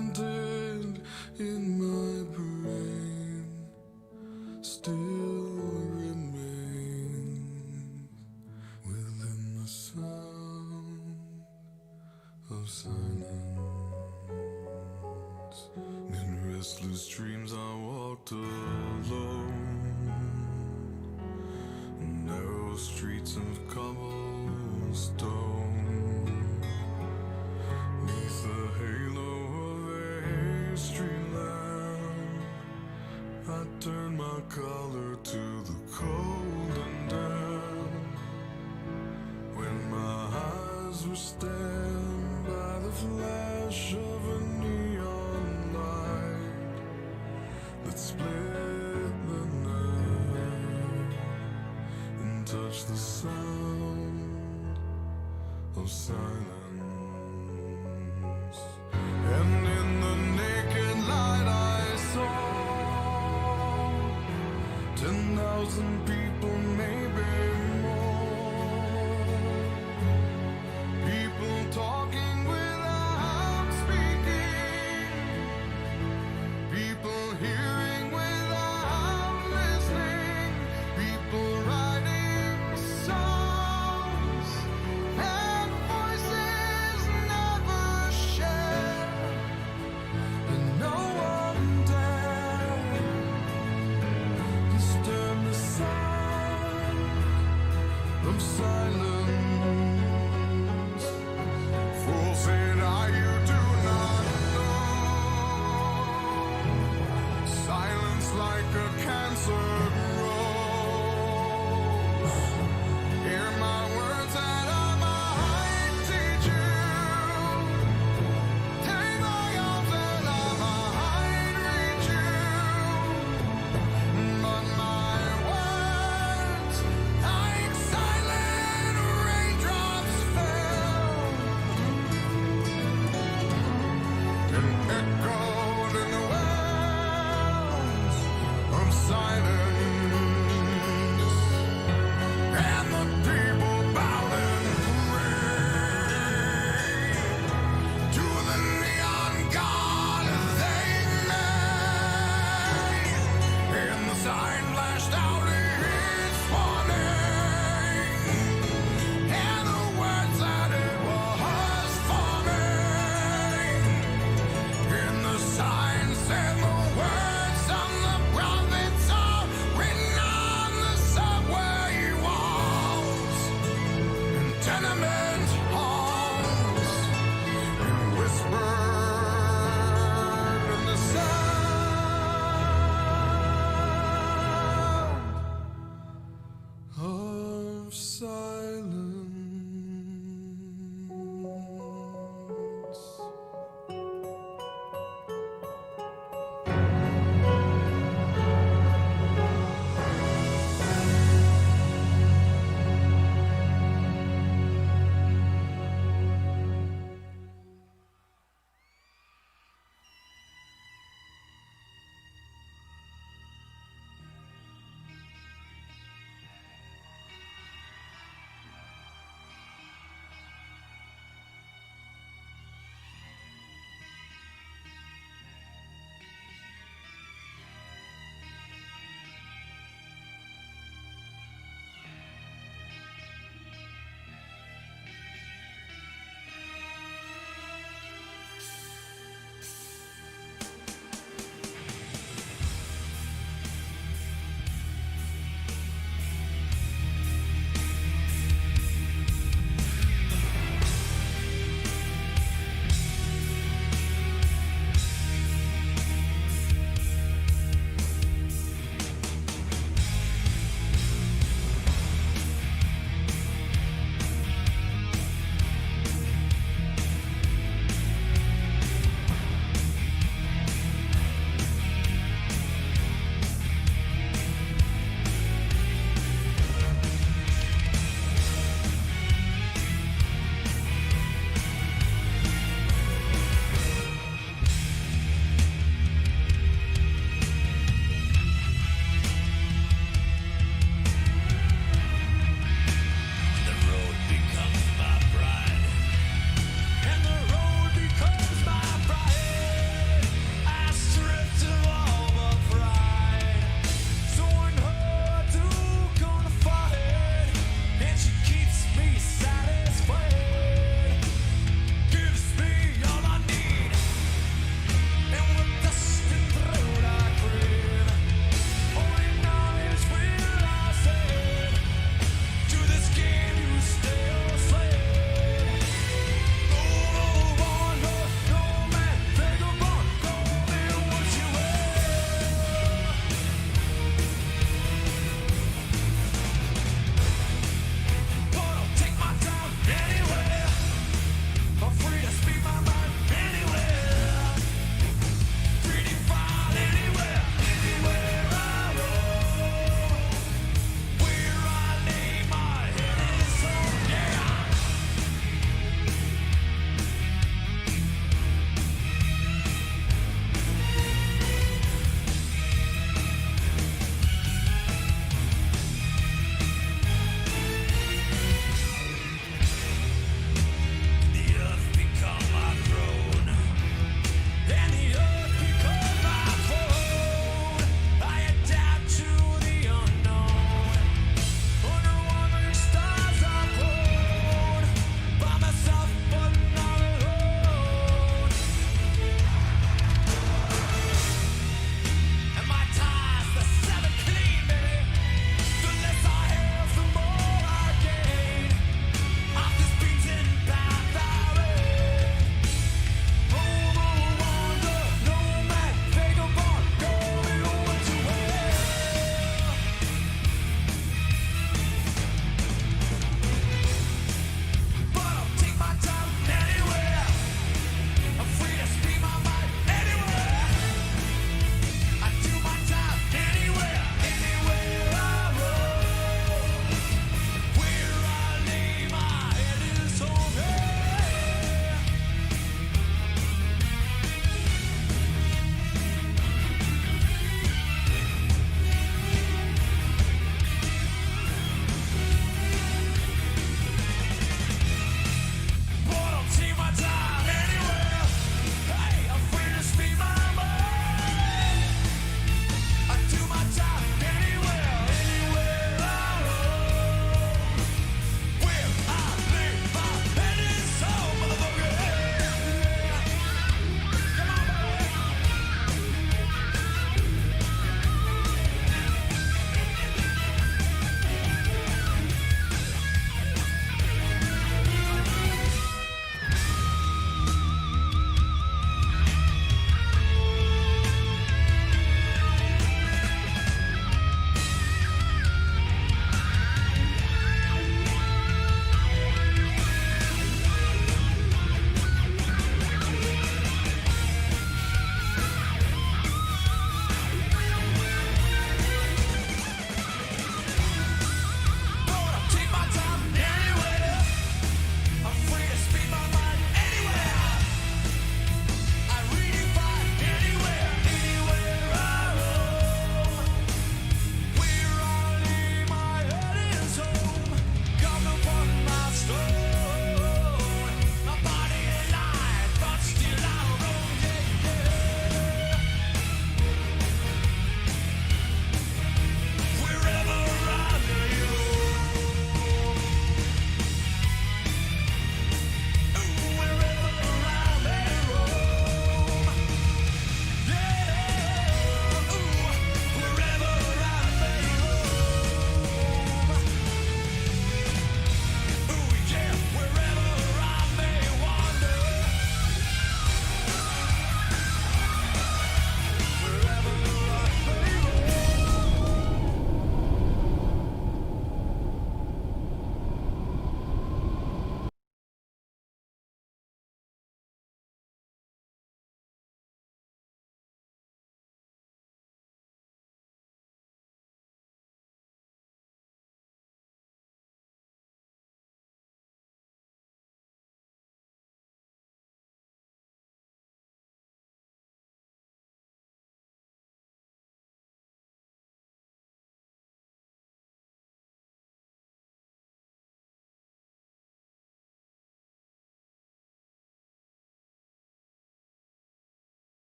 planted in my brain still remains within the sound of silence. In restless dreams I walked alone, narrow streets of cobblestone, neath the halo of a street lamp. I turned my collar to the cold and damp. When my eyes were stabbed by the flash of a neon light that split the night and touched the sound of silence. And in the naked light I saw 10,000 people, maybe more. People talking without speaking. People hearing without listening. People writing songs and voices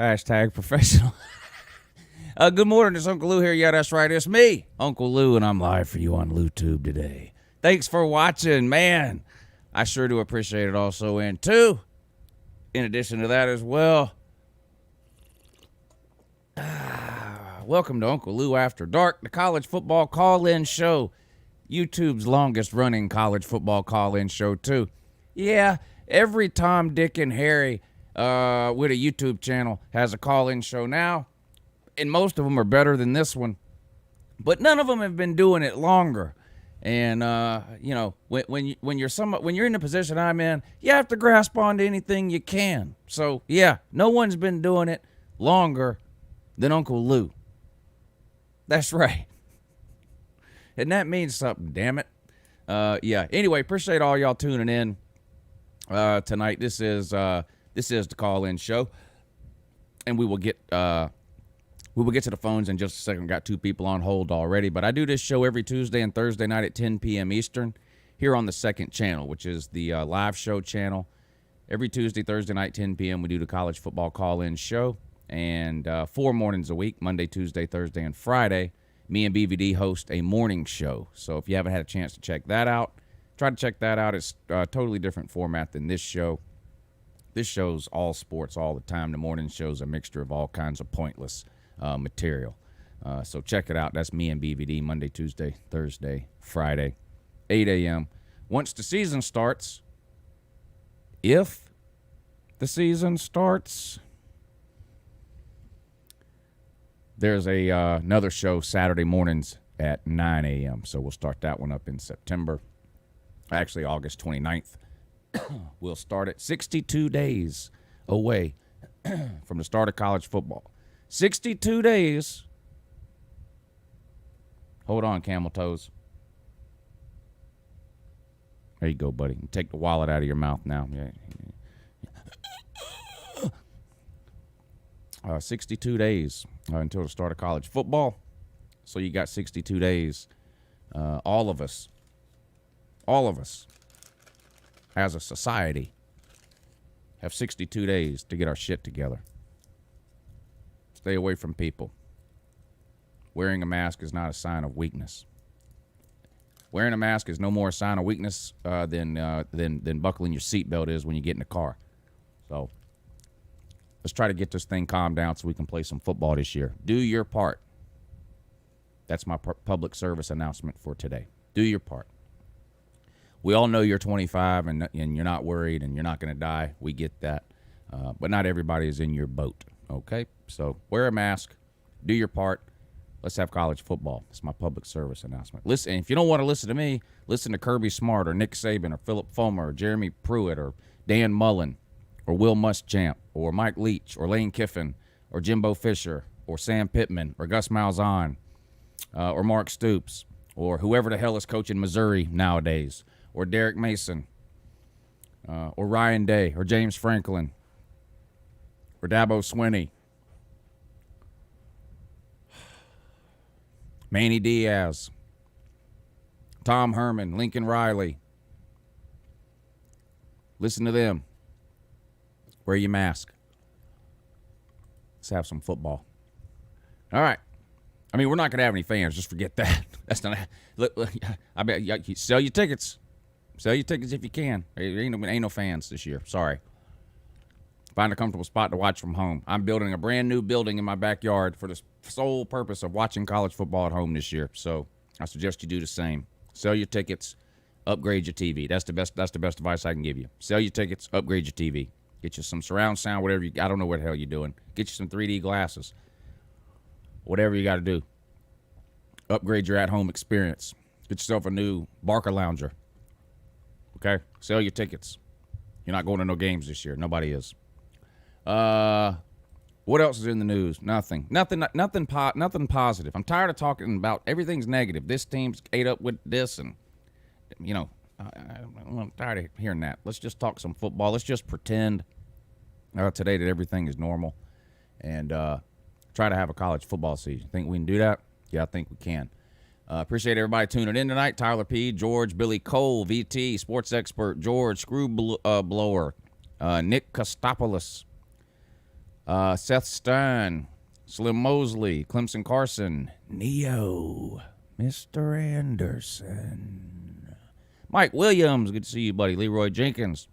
Hashtag professional. Good morning, it's Uncle Lou here. Yeah, that's right. It's me, Uncle Lou, and I'm live for you on LouTube today. Thanks for watching, man. I sure do appreciate it also. And two, in addition to that as well, welcome to Uncle Lou After Dark, the college football call-in show. YouTube's longest running college football call-in show, too. Yeah, every Tom, Dick, and Harry with a YouTube channel has a call-in show now, and most of them are better than this one, but none of them have been doing it longer. And you know, when you're in the position I'm in, you have to grasp onto anything you can. So yeah, no one's been doing it longer than Uncle Lou. That's right. And that means something, damn it. Yeah. Anyway, appreciate all y'all tuning in tonight. This is the call-in show, and we will get to the phones in just a second. Got two people on hold already, but I do this show every Tuesday and Thursday night at 10 p.m. Eastern here on the second channel, which is the live show channel. Every Tuesday, Thursday night, 10 p.m. we do the college football call-in show, and 4 mornings a week, Monday, Tuesday, Thursday, and Friday. Me and BVD host a morning show. So if you haven't had a chance to check that out, try to check that out. It's a totally different format than this show. This show's all sports all the time. The morning show's a mixture of all kinds of pointless material. So check it out. That's me and BVD, Monday, Tuesday, Thursday, Friday, 8 a.m. Once the season starts, if the season starts, there's another show Saturday mornings at 9 a.m. So we'll start that one up in September. Actually, August 29th. We'll start it 62 days away from the start of college football. 62 days. Hold on, camel toes. There you go, buddy. Take the wallet out of your mouth now. Yeah. 62 days until the start of college football. So you got 62 days. All of us, as a society, have 62 days to get our shit together. Stay away from people. Wearing a mask is not a sign of weakness. Wearing a mask is no more a sign of weakness than buckling your seatbelt is when you get in the car. So let's try to get this thing calmed down so we can play some football this year. Do your part. That's my public service announcement for today. Do your part. We all know you're 25 and you're not worried and you're not going to die. We get that. But not everybody is in your boat, okay? So wear a mask. Do your part. Let's have college football. That's my public service announcement. Listen, if you don't want to listen to me, listen to Kirby Smart or Nick Saban or Philip Fulmer or Jeremy Pruitt or Dan Mullen or Will Muschamp or Mike Leach or Lane Kiffin or Jimbo Fisher or Sam Pittman or Gus Malzahn or Mark Stoops or whoever the hell is coaching Missouri nowadays, or Derek Mason or Ryan Day or James Franklin or Dabo Swinney, Manny Diaz, Tom Herman, Lincoln Riley. Listen to them. Wear your mask. Let's have some football. All right. I mean, we're not going to have any fans. Just forget that. That's not. Look, I bet you sell your tickets. Sell your tickets if you can. There ain't no fans this year. Sorry. Find a comfortable spot to watch from home. I'm building a brand new building in my backyard for the sole purpose of watching college football at home this year. So I suggest you do the same. Sell your tickets. Upgrade your TV. That's the best advice I can give you. Sell your tickets. Upgrade your TV. Get you some surround sound, whatever I don't know what the hell you're doing. Get you some 3D glasses. Whatever you got to do. Upgrade your at-home experience. Get yourself a new Barker Lounger. Okay? Sell your tickets. You're not going to no games this year. Nobody is. What else is in the news? Nothing positive. I'm tired of talking about everything's negative. This team's ate up with this, and you know, I'm tired of hearing that. Let's just talk some football. Let's just pretend today that everything is normal, and try to have a college football season. Think we can do that? Yeah, I think we can. Appreciate everybody tuning in tonight. Tyler P., George, Billy Cole, VT, sports expert, George, Screw Blower, Nick Kostopoulos, Seth Stein, Slim Mosley, Clemson Carson, Neo, Mr. Anderson, Mike Williams, good to see you, buddy. Leroy Jenkins.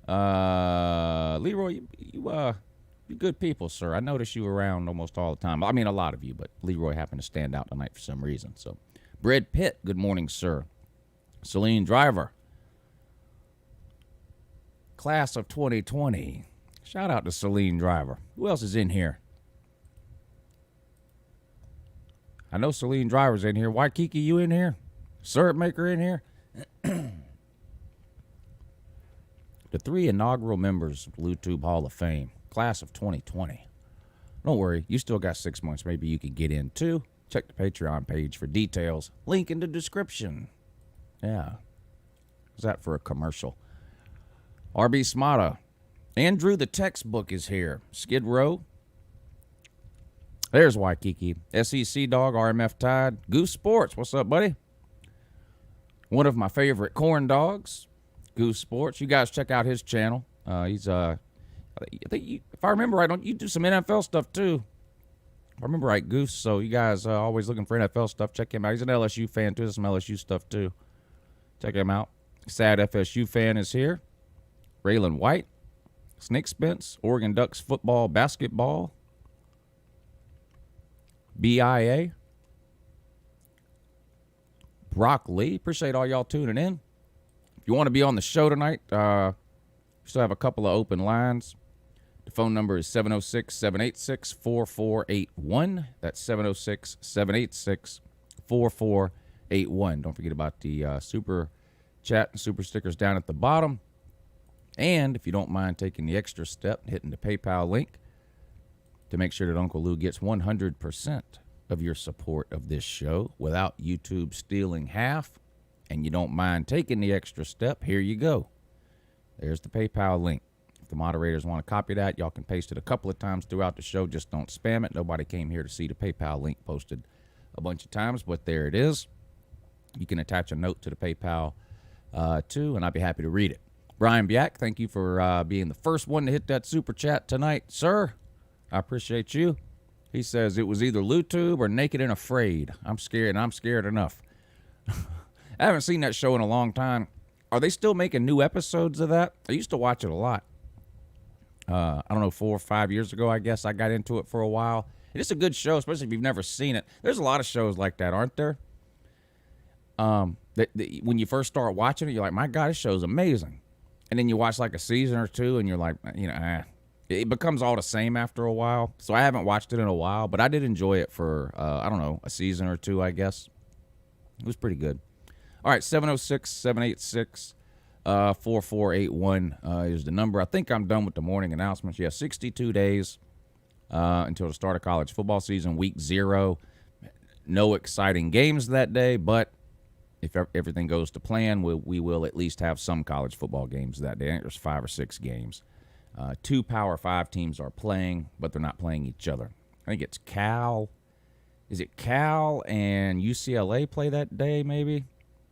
Leroy, you good people, sir. I notice you around almost all the time. I mean, a lot of you, but Leroy happened to stand out tonight for some reason. So, Brad Pitt, good morning, sir. Celine Driver, class of 2020. Shout out to Celine Driver. Who else is in here? I know Celine Driver's in here. Waikiki, you in here? Syrup Maker in here? The 3 inaugural members of the YouTube Hall of Fame, class of 2020. Don't worry, you still got 6 months. Maybe you could get in too. Check the Patreon page for details. Link in the description. Yeah. Is that for a commercial? RB Smata. Andrew the Textbook is here. Skid Row. There's Waikiki. SEC Dog, RMF Tide. Goose Sports. What's up, buddy? One of my favorite corn dogs, Goose Sports. You guys check out his channel. He's I think if I remember right, you do some NFL stuff too. If I remember right, Goose. So you guys always looking for NFL stuff. Check him out. He's an LSU fan too. There's some LSU stuff too. Check him out. Sad FSU fan is here. Raylan White, Snake Spence, Oregon Ducks football, basketball, BIA. Brock Lee, appreciate all y'all tuning in. If you want to be on the show tonight, we still have a couple of open lines. The phone number is 706-786-4481. That's 706-786-4481. Don't forget about the super chat and super stickers down at the bottom. And if you don't mind taking the extra step, hitting the PayPal link to make sure that Uncle Lou gets 100% of your support of this show without YouTube stealing half, and you don't mind taking the extra step, here you go. There's the PayPal link. If the moderators want to copy that, y'all can paste it a couple of times throughout the show. Just don't spam it. Nobody came here to see the PayPal link posted a bunch of times, but there it is. You can attach a note to the PayPal too, and I'd be happy to read it. Brian Biak, thank you for being the first one to hit that super chat tonight, sir. I appreciate you. He says it was either LouTube or Naked and Afraid. I'm scared, and I'm scared enough. I haven't seen that show in a long time. Are they still making new episodes of that? I used to watch it a lot. I don't know, 4 or 5 years ago, I guess I got into it for a while. It's a good show, especially if you've never seen it. There's a lot of shows like that, aren't there? When you first start watching it, you're like, my God, this show's amazing. And then you watch like a season or two, and you're like, it becomes all the same after a while. So I haven't watched it in a while, but I did enjoy it for, I don't know, a season or two, I guess. It was pretty good. All right, 706-786-4481 is the number. I think I'm done with the morning announcements. Yeah, 62 days until the start of college football season, week 0. No exciting games that day, but if everything goes to plan, we will at least have some college football games that day. I think there's 5 or 6 games. 2 Power 5 teams are playing, but they're not playing each other. I think it's Cal. Is it Cal and UCLA play that day, maybe?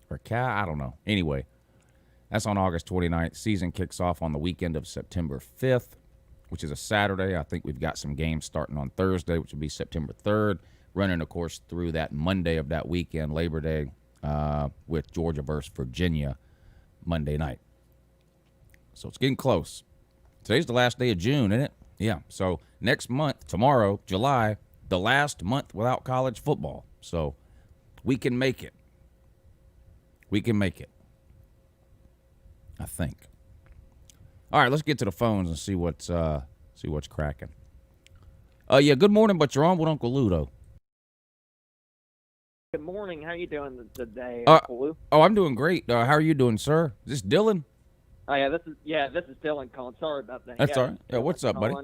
Or Cal? I don't know. Anyway, that's on August 29th. Season kicks off on the weekend of September 5th, which is a Saturday. I think we've got some games starting on Thursday, which will be September 3rd, running, of course, through that Monday of that weekend, Labor Day, with Georgia versus Virginia Monday night. So it's getting close. Today's the last day of June, isn't it? Yeah. So next month, tomorrow, July, the last month without college football. So we can make it. We can make it. I think. All right, let's get to the phones and see what's cracking. Yeah, good morning, but you're on with Uncle Lou, though. Good morning. How you doing today, Uncle Lou? Oh, I'm doing great. How are you doing, sir? Is this Dylan? Oh yeah, this is Dylan calling. Sorry about that. That's all right. Yeah, what's up, buddy?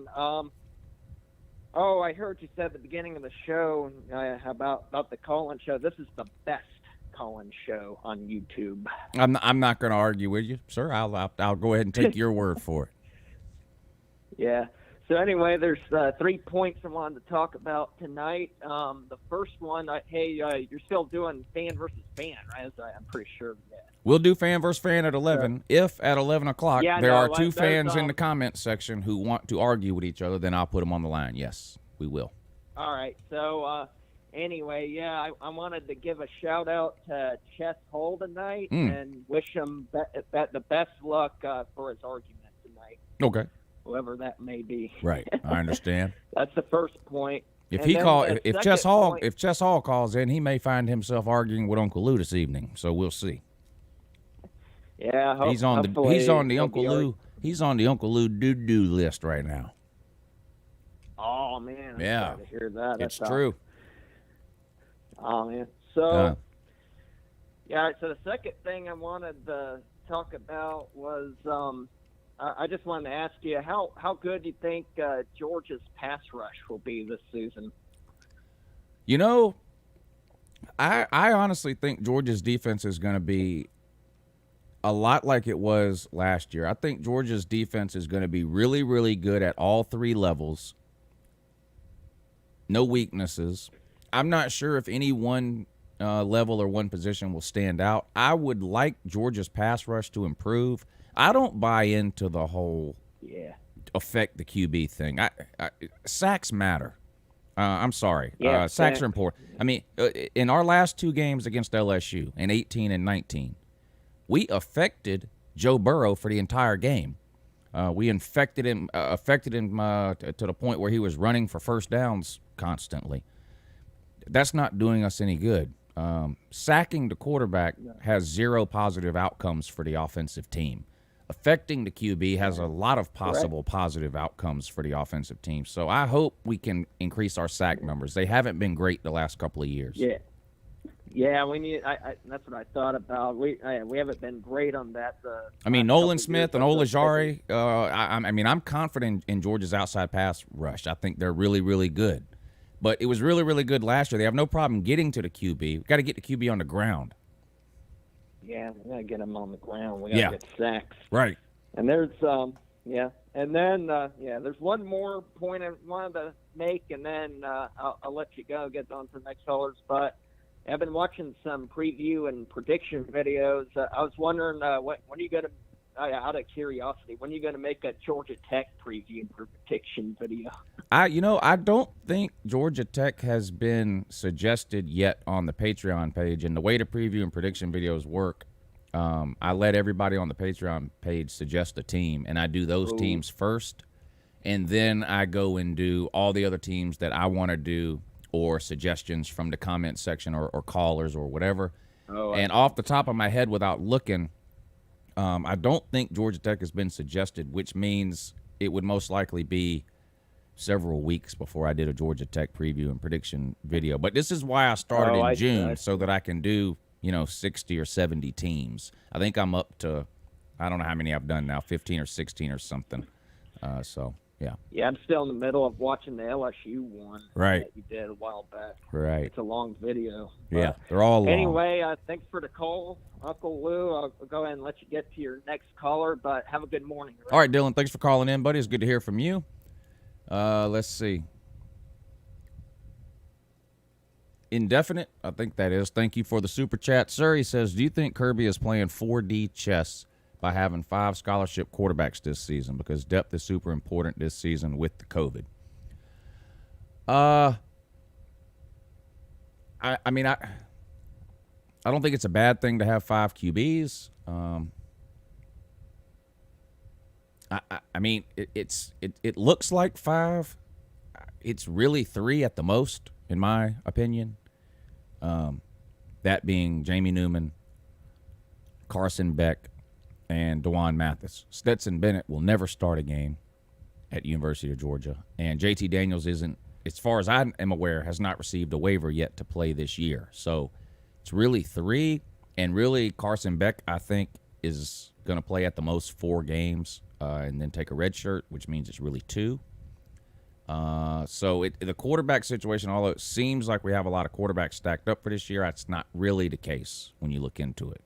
I heard you said at the beginning of the show about the call-in show. This is the best call-in show on YouTube. I'm not going to argue with you, sir. I'll go ahead and take your word for it. Yeah. So anyway, there's 3 points I wanted to talk about tonight. The first one, you're still doing fan versus fan, right? I'm pretty sure of that. We'll do fan versus fan at 11. If at 11 o'clock there are two fans in the comments section who want to argue with each other, then I'll put them on the line. Yes, we will. All right. So, anyway, I wanted to give a shout-out to Chess Hole tonight and wish him the best luck for his argument tonight. Okay. Whoever that may be. Right. I understand. That's the first point. If Chess Hall calls in, he may find himself arguing with Uncle Lou this evening. So we'll see. Yeah, he's on the Uncle Lou doo-doo list right now. Oh man, I'm yeah, sorry to hear that. It's true. Oh man, so yeah. So the second thing I wanted to talk about was I just wanted to ask you how good do you think Georgia's pass rush will be this season? You know, I honestly think Georgia's defense is going to be a lot like it was last year. I think Georgia's defense is going to be really, really good at all three levels. No weaknesses. I'm not sure if any one level or one position will stand out. I would like Georgia's pass rush to improve. I don't buy into the whole affect the QB thing. Sacks matter. I'm sorry. Sacks are important. I mean, in our last two games against LSU in 18 and 19, we affected Joe Burrow for the entire game. We affected him to the point where he was running for first downs constantly. That's not doing us any good. Sacking the quarterback has zero positive outcomes for the offensive team. Affecting the QB has a lot of possible positive outcomes for the offensive team. So I hope we can increase our sack numbers. They haven't been great the last couple of years. Yeah, we need. That's what I thought about. We haven't been great on that. Nolan Smith and Olajari. I'm confident in Georgia's outside pass rush. I think they're really, really good. But it was really, really good last year. They have no problem getting to the QB. We've got to get the QB on the ground. Yeah, we got to get him on the ground. We got to get sacks. Right. And there's and then there's one more point I wanted to make, and then I'll let you go, get on to the next callers. But I've been watching some preview and prediction videos. I was wondering when are you going to, out of curiosity, when are you going to make a Georgia Tech preview and prediction video? I don't think Georgia Tech has been suggested yet on the Patreon page. And the way the preview and prediction videos work, I let everybody on the Patreon page suggest a team, and I do those teams first. And then I go and do all the other teams that I want to do, or suggestions from the comment section or callers or whatever. And off the top of my head, without looking, I don't think Georgia Tech has been suggested, which means it would most likely be several weeks before I did a Georgia Tech preview and prediction video. But this is why I started in June, so that I can do 60 or 70 teams. I think I'm up to, I don't know how many I've done now, 15 or 16 or something. Yeah, I'm still in the middle of watching the LSU one that you did a while back. Right. It's a long video. Yeah, they're all long. Anyway, thanks for the call, Uncle Lou. I'll go ahead and let you get to your next caller, but have a good morning. Right? All right, Dylan, thanks for calling in, buddy. It's good to hear from you. Let's see. Indefinite, I think that is. Thank you for the super chat. Sir, he says, do you think Kirby is playing 4D chess by having 5 scholarship quarterbacks this season, because depth is super important this season with the COVID? I don't think it's a bad thing to have 5 QBs. It looks like 5. It's really 3 at the most, in my opinion. That being Jamie Newman, Carson Beck, and DeJuan Mathis. Stetson Bennett will never start a game at University of Georgia. And JT Daniels isn't, as far as I am aware, has not received a waiver yet to play this year. So it's really 3. And really Carson Beck, I think, is going to play at the most 4 games and then take a red shirt, which means it's really 2. So the quarterback situation, although it seems like we have a lot of quarterbacks stacked up for this year, that's not really the case when you look into it.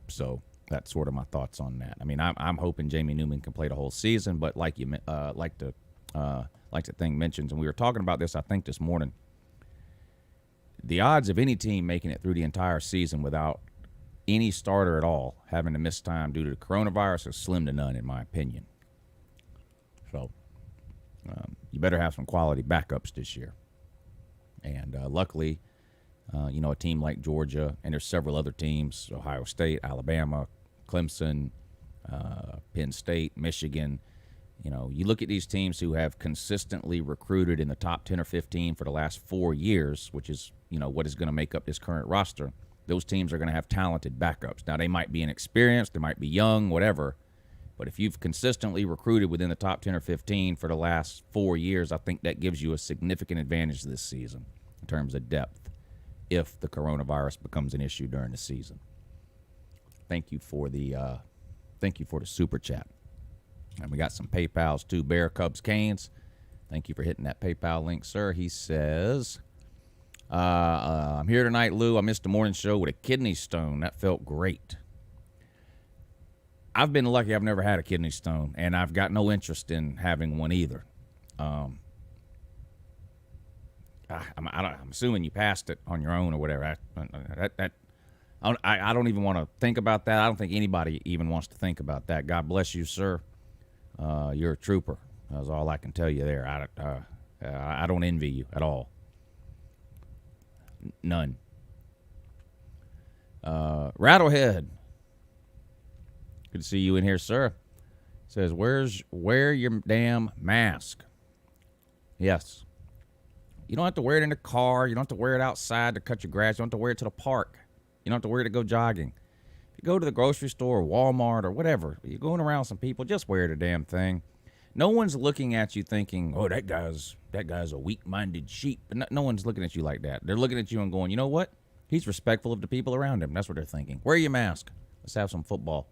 So that's sort of my thoughts on that. I mean, I'm hoping Jamie Newman can play the whole season, but like the thing mentions, and we were talking about this, I think, this morning, the odds of any team making it through the entire season without any starter at all having to miss time due to the coronavirus is slim to none, in my opinion. So you better have some quality backups this year. And luckily, a team like Georgia, and there's several other teams, Ohio State, Alabama, Clemson, Penn State, Michigan. You look at these teams who have consistently recruited in the top 10 or 15 for the last 4 years, which is, what is going to make up this current roster. Those teams are going to have talented backups. Now, they might be inexperienced, they might be young, whatever. But if you've consistently recruited within the top 10 or 15 for the last 4 years, I think that gives you a significant advantage this season in terms of depth if the coronavirus becomes an issue during the season. Thank you for the super chat. And we got some PayPals too. Bear, Cubs, Canes. Thank you for hitting that PayPal link, sir. He says, I'm here tonight, Lou. I missed the morning show with a kidney stone. That felt great. I've been lucky. I've never had a kidney stone, and I've got no interest in having one either. I'm assuming you passed it on your own or whatever. I don't even want to think about that. I don't think anybody even wants to think about that. God bless you, sir. You're a trooper. That's all I can tell you there. I don't envy you at all. None. Rattlehead. Good to see you in here, sir. Says, wear your damn mask. Yes. You don't have to wear it in the car. You don't have to wear it outside to cut your grass. You don't have to wear it to the park. You don't have to wear it to go jogging. If you go to the grocery store or Walmart or whatever, you're going around some people, just wear the damn thing. No one's looking at you thinking, oh, that guy's a weak-minded sheep. No one's looking at you like that. They're looking at you and going, you know what? He's respectful of the people around him. That's what they're thinking. Wear your mask. Let's have some football.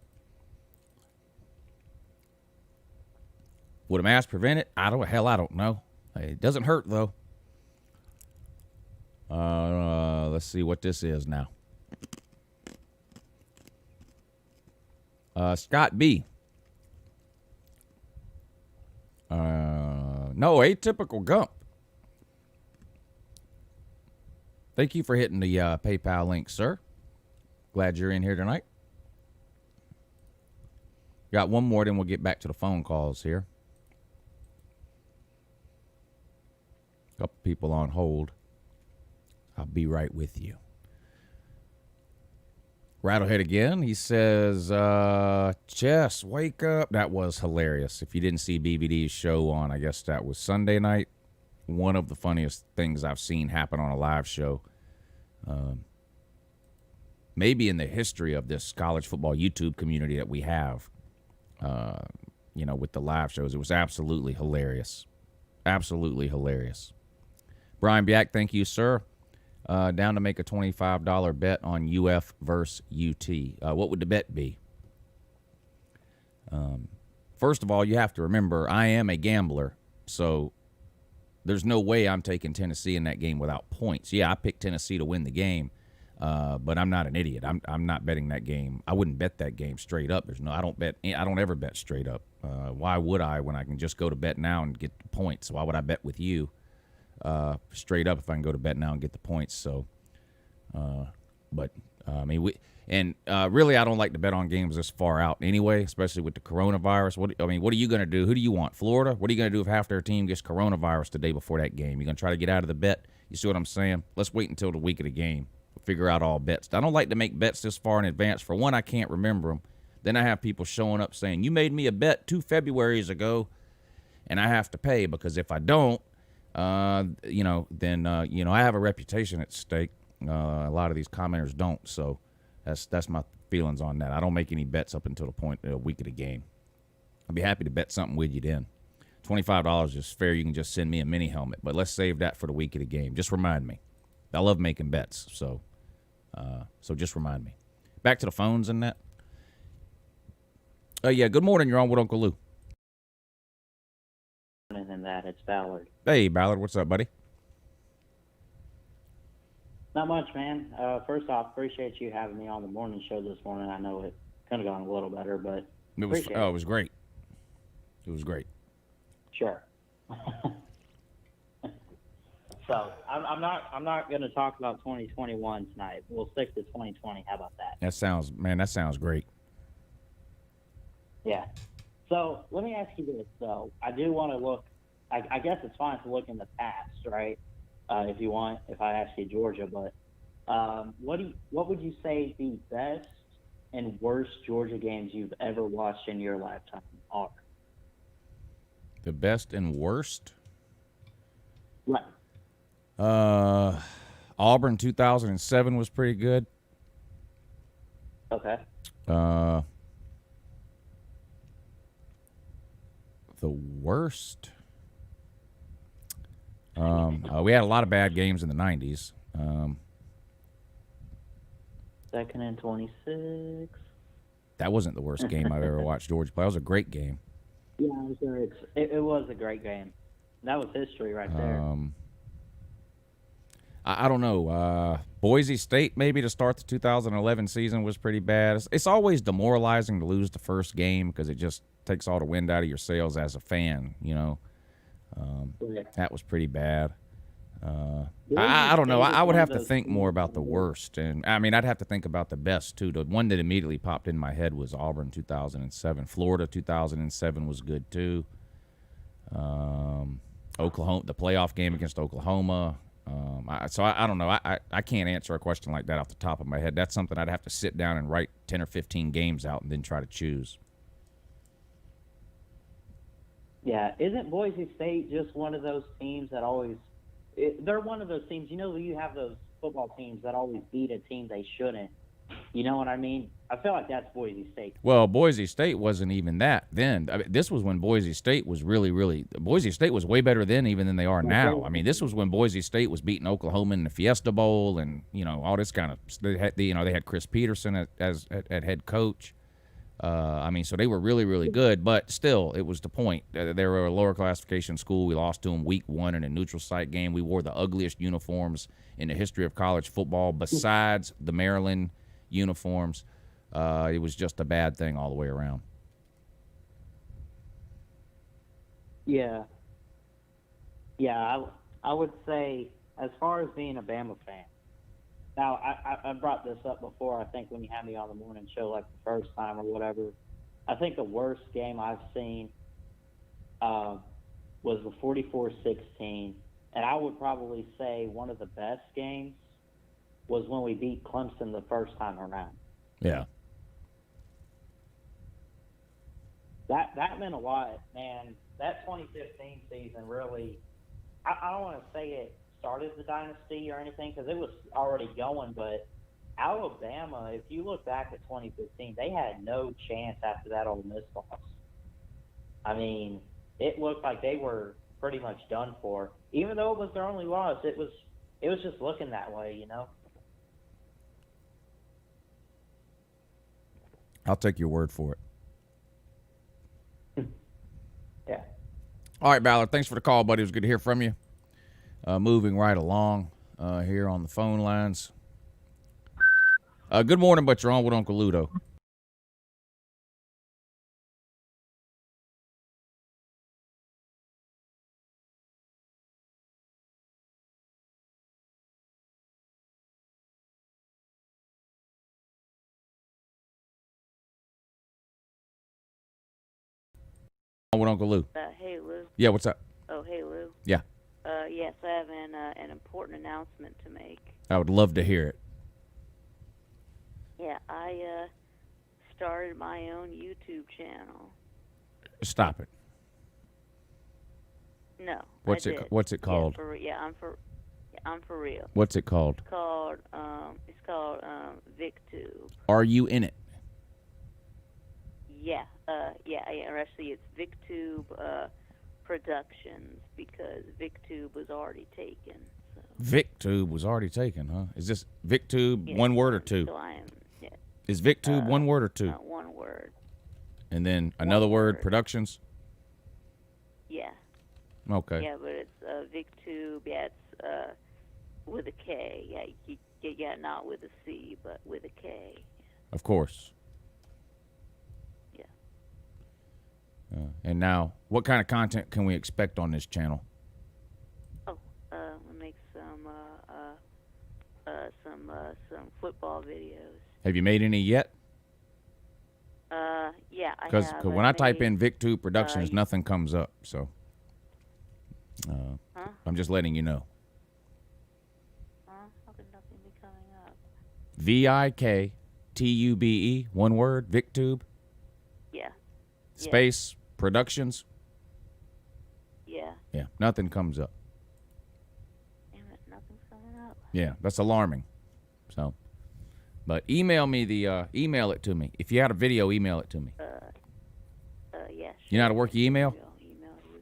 Would a mask prevent it? I don't know. It doesn't hurt, though. Let's see what this is now. Scott B. No, atypical Gump. Thank you for hitting the PayPal link, sir. Glad you're in here tonight. Got one more, then we'll get back to the phone calls here. Couple people on hold. I'll be right with you. Rattlehead again. He says, Chess, wake up. That was hilarious. If you didn't see BBD's show on, I guess that was Sunday night. One of the funniest things I've seen happen on a live show. Maybe in the history of this college football YouTube community that we have, with the live shows. It was absolutely hilarious. Absolutely hilarious. Brian Biak, thank you, sir. Down to make a $25 bet on UF versus UT. What would the bet be? First of all, you have to remember, I am a gambler, so there's no way I'm taking Tennessee in that game without points. Yeah, I picked Tennessee to win the game, but I'm not an idiot. I'm not betting that game. I wouldn't bet that game straight up. I don't ever bet straight up. Why would I when I can just go to bet now and get the points? Why would I bet with you? Straight up if I can go to bet now and get the points. So, really I don't like to bet on games this far out anyway, especially with the coronavirus. What are you going to do? Who do you want? Florida? What are you going to do if half their team gets coronavirus the day before that game? You going to try to get out of the bet? You see what I'm saying? Let's wait until the week of the game. We'll figure out all bets. I don't like to make bets this far in advance. For one, I can't remember them. Then I have people showing up saying, you made me a bet 2 Februaries ago, and I have to pay because if I don't, I have a reputation at stake. A lot of these commenters don't, so that's my feelings on that. I don't make any bets up until the week of the game. I'd be happy to bet something with you then. $25 is fair. You can just send me a mini helmet, but let's save that for the week of the game. Just remind me. I love making bets, so just remind me. Back to the phones and that. Good morning. You're on with Uncle Lou. Than that, it's Ballard. Hey, Ballard, what's up, buddy? Not much, man. First off, appreciate you having me on the morning show this morning. I know it could have gone a little better, but it was great. It was great. Sure. So I'm not going to talk about 2021 tonight. We'll stick to 2020. How about that? That sounds great. Yeah. So let me ask you this, though. I do want to look. I guess it's fine to look in the past, right? If you want, if I ask you Georgia, but what would you say the best and worst Georgia games you've ever watched in your lifetime are? The best and worst? Right. Auburn 2007 was pretty good. Okay. The worst. We had a lot of bad games in the 90s. Second and 26. That wasn't the worst game I've ever watched Georgia play. That was a great game. Yeah, it was a great game. That was history right there. I don't know. Boise State, maybe to start the 2011 season, was pretty bad. It's always demoralizing to lose the first game because it just takes all the wind out of your sails as a fan, you know. That was pretty bad. I don't know. I would have to think more about the worst. And, I mean, I'd have to think about the best, too. The one that immediately popped in my head was Auburn 2007. Florida 2007 was good, too. Oklahoma, the playoff game against Oklahoma. I don't know. I can't answer a question like that off the top of my head. That's something I'd have to sit down and write 10 or 15 games out and then try to choose. Yeah, isn't Boise State just one of those teams that always they're one of those teams, you know, you have those football teams that always beat a team they shouldn't. You know what I mean? I feel like that's Boise State. Well, Boise State wasn't even that then. I mean, this was when Boise State was Boise State was way better then even than they are now. I mean, this was when Boise State was beating Oklahoma in the Fiesta Bowl and, you know, all this kind of – they had Chris Peterson as head coach. I mean, so they were really, really good, but still, it was the point. They were a lower classification school. We lost to them week 1 in a neutral site game. We wore the ugliest uniforms in the history of college football besides the Maryland uniforms. It was just a bad thing all the way around. Yeah. Yeah, I would say as far as being a Bama fan, now, I brought this up before, I think, when you had me on the morning show, like the first time or whatever. I think the worst game I've seen was the 44-16. And I would probably say one of the best games was when we beat Clemson the first time around. Yeah. That meant a lot, man. That 2015 season really, I don't want to say it started the dynasty or anything because it was already going, but Alabama, if you look back at 2015, they had no chance after that Ole Miss loss. I mean, it looked like they were pretty much done for. Even though it was their only loss, it was just looking that way, you know? I'll take your word for it. Yeah. All right, Ballard, thanks for the call, buddy. It was good to hear from you. Moving right along here on the phone lines. Good morning, but you're on with Uncle Ludo. On with Uncle Lou. Hey, Lou. Yeah, what's up? Oh, hey, Lou. Yeah. Yes, I have an important announcement to make. I would love to hear it. Yeah, I started my own YouTube channel. Stop it. No. What's I it did. What's it called? I'm for real. What's it called? It's called VicTube. Are you in it? Yeah. Actually, it's VicTube Productions because VicTube was already taken. So. VicTube was already taken, huh? Is this VicTube one word or two? So I am. Yeah. Is VicTube one word or two? One word. And then another word, Productions? Yeah. Okay. Yeah, but it's VicTube. Yeah, it's with a K. Yeah, not with a C, but with a K. Of course. Yeah. And now, what kind of content can we expect on this channel? Oh, we make some football videos. Have you made any yet? Yeah, I Because have. when I type in VicTube Productions, you- nothing comes up. So Huh? I'm just letting you know. How could nothing be coming up? VIKTUBE, one word, VicTube, Yeah. space, Productions. Yeah. Yeah, nothing comes up. Damn it, nothing's coming up. Yeah, that's alarming. So, but email it to me. If you had a video, email it to me. Yeah. You know how to work your email? I'll email you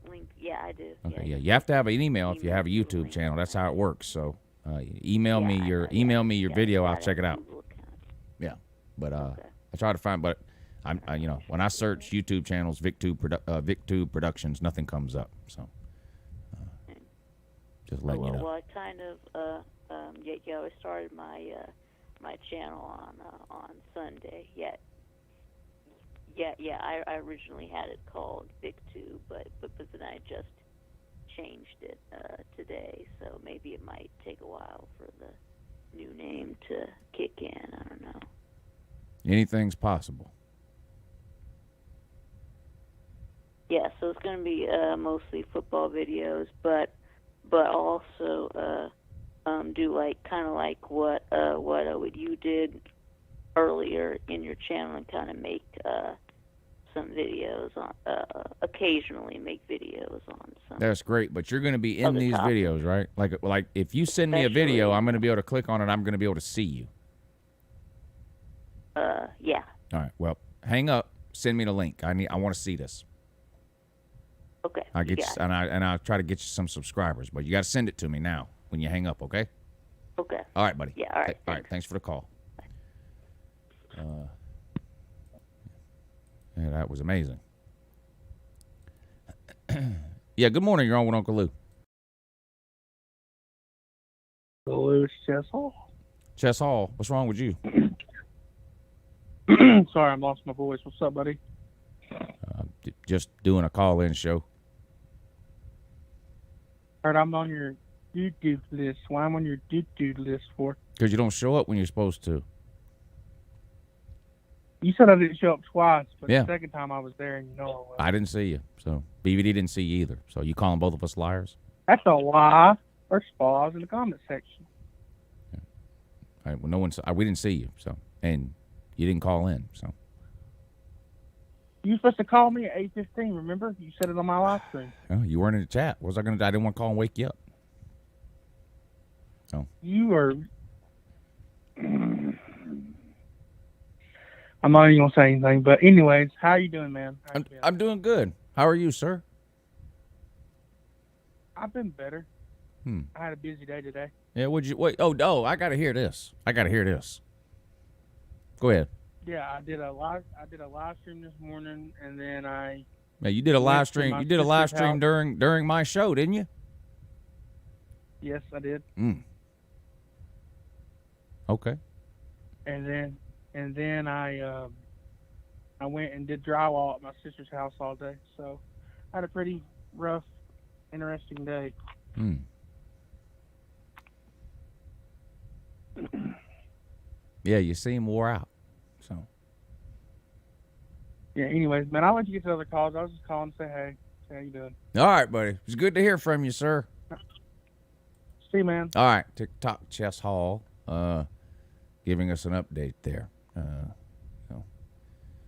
the link. Yeah, I do. Okay, yeah. You have to have an email if you have a Email the YouTube link. channel. That's how it works. So, email me Yeah, your I got video. I'll that check it out. Google account. Yeah, but Okay. I try to find. But when I search YouTube channels, VicTube Productions, nothing comes up. So, just letting you know. Well, I kind of I started my my channel on Sunday. I originally had it called VicTube, but then I just changed it today. So maybe it might take a while for the new name to kick in. I don't know. Anything's possible. Yeah, so it's going to be mostly football videos, but also do kind of like what you did earlier in your channel, and kind of make some videos on occasionally make videos on some. That's great, but you're going to be in Other these topics. videos, right? Like if you send me a video, I'm going to be able to click on it. I'm going to be able to see you. Yeah. All right. Well, hang up. Send me the link. I want to see this. Okay. I'll get you you, got it. and I'll try to get you some subscribers, but you got to send it to me now when you hang up, okay? Okay. All right, buddy. Yeah. All right. All right. Thanks for the call. Yeah, that was amazing. Yeah. Good morning. You're on with Uncle Lou. Hello, it's Chess Hall. Chess Hall. What's wrong with you? Sorry, I lost my voice. What's up, buddy? Just doing a call-in show. Heard I'm on your YouTube list. Why am I on your YouTube list for? Because you don't show up when you're supposed to. You said I didn't show up twice, but Yeah. the second time I was there, and you know I was. I didn't see you, so BVD didn't see you either. So you calling both of us liars? That's a lie. First of all, I was in the comment section. All right, well, no one. We didn't see you, so and you didn't call in, so. You were supposed to call me at 8:15. Remember? You said it on my live stream. Oh, you weren't in the chat. What was I gonna do? I didn't want to call and wake you up. You were. I'm not even gonna say anything, but anyways, how you doing, man? How you been? I'm doing good. How are you, sir? I've been better. Hmm. I had a busy day today. Yeah. Would you wait? Oh, I gotta hear this. Go ahead. Yeah, I did a live stream this morning, and then I. Yeah, you did a Went live to stream. my You did a live sister's stream house. during my show, didn't you? Yes, I did. Okay. And then I went and did drywall at my sister's house all day. So I had a pretty rough, interesting day. Yeah, you seem wore out. So. Yeah. Anyways, man, I'll let you get to other calls. I was just calling to say hey. How you doing? All right, buddy. It's good to hear from you, sir. See you, man. All right, TikTok Chess Hall, giving us an update there.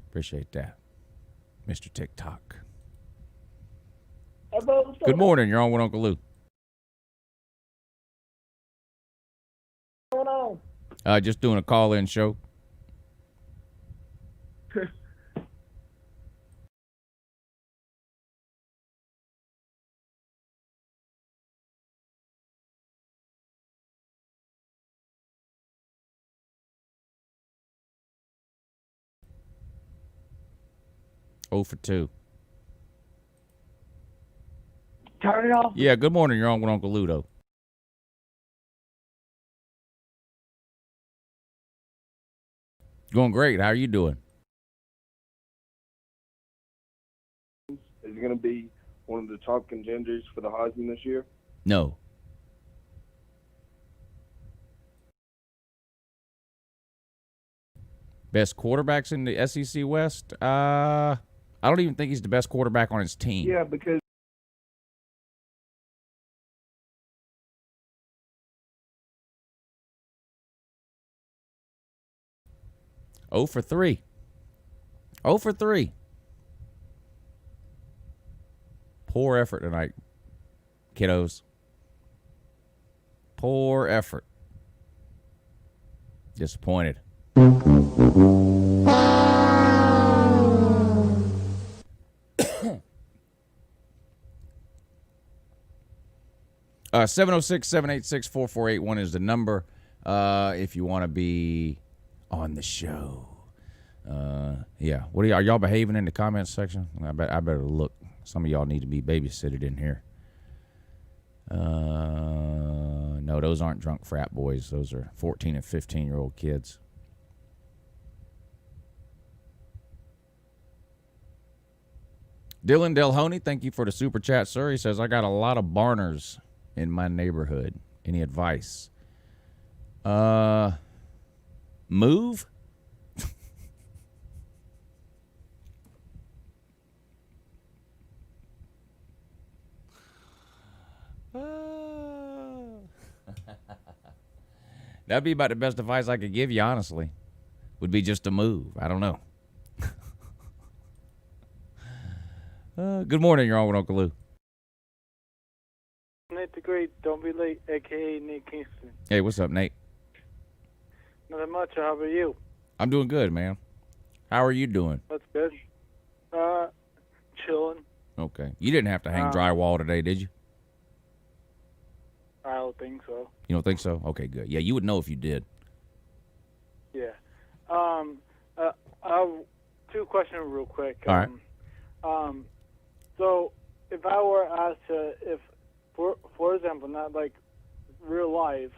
Appreciate that, Mr. TikTok. Good morning. You're on with Uncle Lou. What's going on? Just doing a call-in show. Oh for 2. Turn it off. Yeah, good morning. You're on with Uncle Ludo. Going great. How are you doing? Is he going to be one of the top contenders for the Heisman this year? No. Best quarterbacks in the SEC West? I don't even think he's the best quarterback on his team. Yeah, because 0 for 3. 0 for 3. Poor effort tonight, kiddos. Poor effort. Disappointed. 706-786-4481 is the number if you want to be on the show. Yeah. What are y'all behaving in the comments section? I better look. Some of y'all need to be babysitted in here. No, those aren't drunk frat boys. Those are 14 and 15-year-old kids. Dylan Delhoney, thank you for the super chat, sir. He says, I got a lot of Barners in my neighborhood. Any advice? Move? That'd be about the best advice I could give you, honestly. Would be just to move. I don't know. Good morning, you're on with Uncle Lou. Nate the Great, don't be late, a.k.a. Nate Kingston. Hey, what's up, Nate? Nothing much, how about you? I'm doing good, man. How are you doing? That's good. Chilling. Okay. You didn't have to hang drywall today, did you? I don't think so. You don't think so? Okay, good. Yeah, you would know if you did. Yeah. I have two questions real quick. All right. So, if I were asked to, if, for example, not like real life,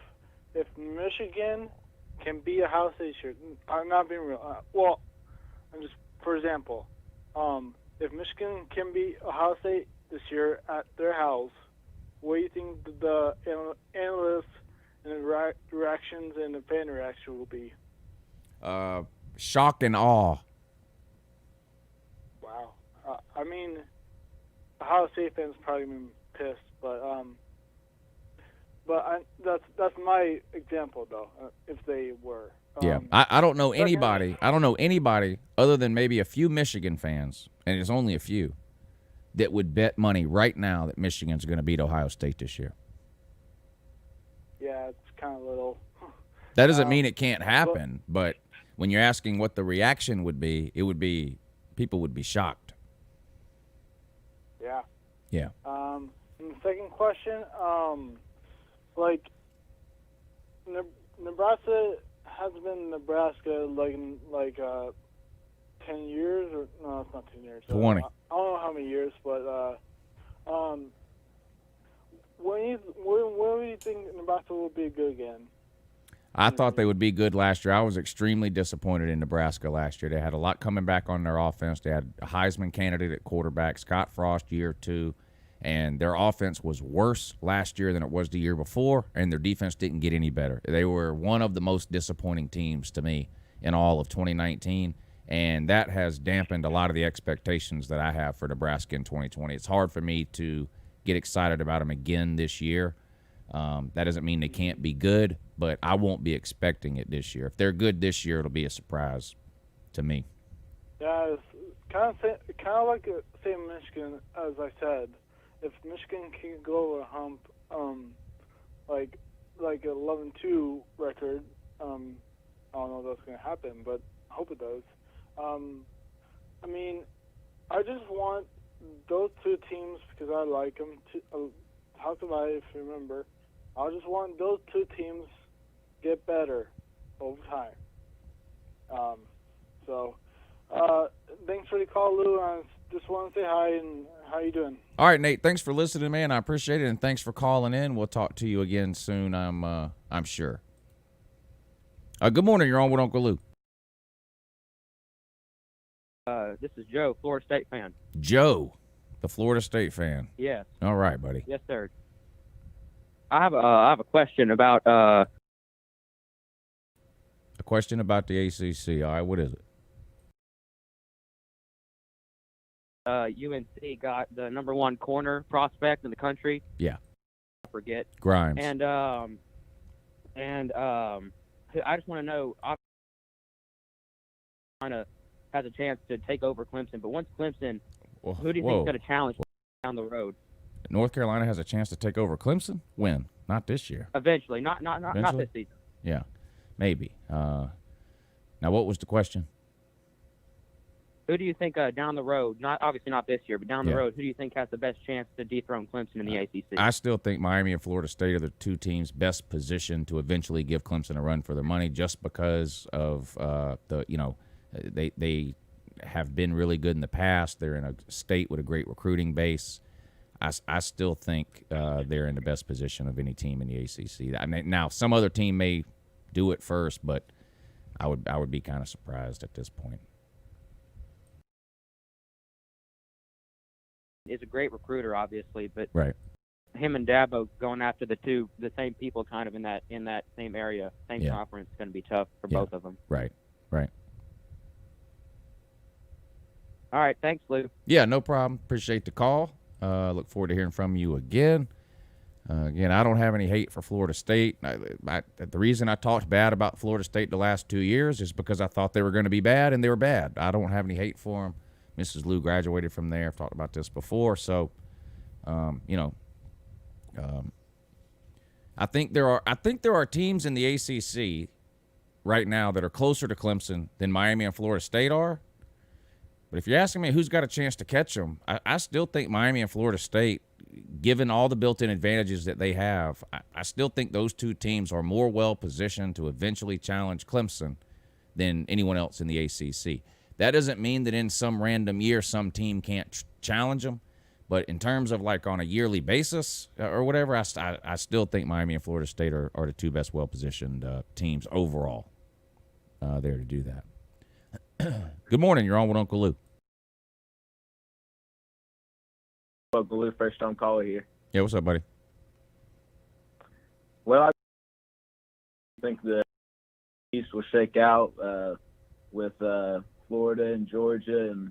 if Michigan can beat Ohio State this year, I'm not being real. Well, I'm just, for example, if Michigan can beat Ohio State this year at their house, what do you think the analysts and the reactions and the fan reaction will be? Shock and awe. Wow. I mean, Ohio State fans probably been pissed, but that's my example though. If they were. Yeah, I don't know anybody. I don't know anybody other than maybe a few Michigan fans, and it's only a few, that would bet money right now that Michigan's going to beat Ohio State this year. Yeah, it's kind of little. That doesn't mean it can't happen, but when you're asking what the reaction would be, it would be people would be shocked. Yeah. Yeah. And the second question, like Nebraska has been Nebraska like 10 years or no, it's not 10 years. 20. I don't know how many years, but when do you think Nebraska will be good again? I thought they would be good last year. I was extremely disappointed in Nebraska last year. They had a lot coming back on their offense. They had a Heisman candidate at quarterback, Scott Frost, year 2, and their offense was worse last year than it was the year before, and their defense didn't get any better. They were one of the most disappointing teams to me in all of 2019, and that has dampened a lot of the expectations that I have for Nebraska in 2020. It's hard for me to get excited about them again this year. That doesn't mean they can't be good, but I won't be expecting it this year. If they're good this year, it'll be a surprise to me. Yeah, it's kind of like same Michigan, as I said. If Michigan can go over a hump, like an 11-2 record, I don't know if that's going to happen, but I hope it does. I mean, I just want those two teams, because I like them, talked about it if you remember. I just want those two teams get better over time. Thanks for the call, Lou. I just want to say hi and how you doing? All right, Nate. Thanks for listening, man. I appreciate it, and thanks for calling in. We'll talk to you again soon. I'm sure. Good morning. You're on with Uncle Lou. This is Joe, Florida State fan. Joe, the Florida State fan. Yes. All right, buddy. Yes, sir. I have a question about A question about the ACC. All right, what is it? UNC got the number 1 corner prospect in the country. Yeah. I forget. Grimes. And I just want to know, Carolina has a chance to take over Clemson, but once Clemson, who do you think is going to challenge down the road? North Carolina has a chance to take over Clemson? When? Not this year. Eventually, not this season. Yeah, maybe. Now, what was the question? Who do you think down the road, obviously not this year, but down the road, who do you think has the best chance to dethrone Clemson in the ACC? I still think Miami and Florida State are the two teams best positioned to eventually give Clemson a run for their money, just because of they have been really good in the past. They're in a state with a great recruiting base. I still think they're in the best position of any team in the ACC. I mean, now some other team may do it first, but I would be kind of surprised at this point. Is a great recruiter, obviously, but right. Him and Dabo going after the same people, kind of in that same area, same conference, is going to be tough for both of them. Right. All right, thanks, Lou. Yeah, no problem. Appreciate the call. Look forward to hearing from you again. Again, I don't have any hate for Florida State. The reason I talked bad about Florida State the last 2 years is because I thought they were going to be bad, and they were bad. I don't have any hate for them. Mrs. Lou graduated from there. I've talked about this before. So, I think there are teams in the ACC right now that are closer to Clemson than Miami and Florida State are. But if you're asking me who's got a chance to catch them, I still think Miami and Florida State, given all the built-in advantages that they have, I still think those two teams are more well-positioned to eventually challenge Clemson than anyone else in the ACC. That doesn't mean that in some random year some team can't challenge them, but in terms of like on a yearly basis or whatever, I still think Miami and Florida State are the two best well-positioned teams overall there to do that. Good morning. You're on with Uncle Lou. Uncle Lou, first-time caller here. Yeah, what's up, buddy? Well, I think the East will shake out with Florida and Georgia and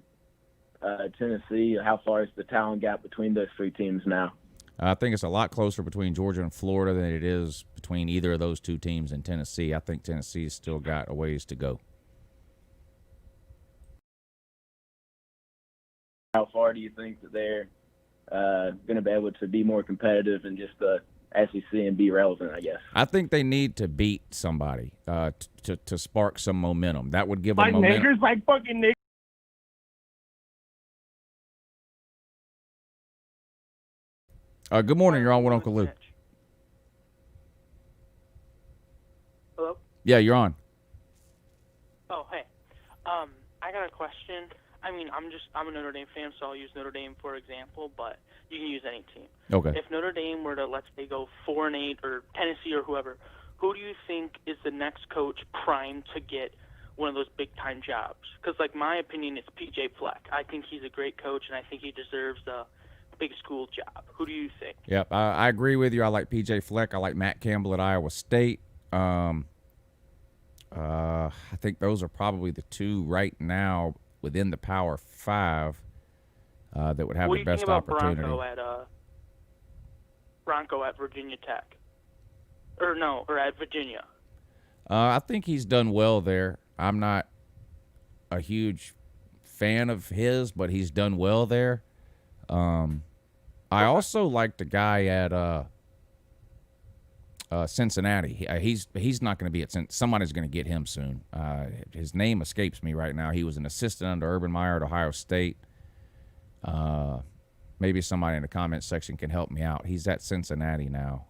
Tennessee. How far is the talent gap between those three teams now? I think it's a lot closer between Georgia and Florida than it is between either of those two teams in Tennessee. I think Tennessee's still got a ways to go. How far do you think that they're going to be able to be more competitive in just the SEC and be relevant, I guess? I think they need to beat somebody to spark some momentum. That would give them like momentum. niggers, like fucking niggers. Good morning. You're on with Uncle Lou. Hello? Yeah, you're on. Oh, hey. I got a question. I mean, I'm a Notre Dame fan, so I'll use Notre Dame for example, but you can use any team. Okay. If Notre Dame were to, let's say, go 4-8, or Tennessee or whoever, who do you think is the next coach primed to get one of those big-time jobs? Because, like, my opinion is P.J. Fleck. I think he's a great coach, and I think he deserves a big school job. Who do you think? Yep, I agree with you. I like P.J. Fleck. I like Matt Campbell at Iowa State. I think those are probably the two right now within the Power Five that would have the best opportunity. What do you think about Bronco at Virginia Tech? Or at Virginia? I think he's done well there. I'm not a huge fan of his, but he's done well there. I also like the guy at Cincinnati. He's not going to be at Cincinnati. Somebody's going to get him soon. His name escapes me right now. He was an assistant under Urban Meyer at Ohio State. Maybe somebody in the comments section can help me out. He's at Cincinnati now,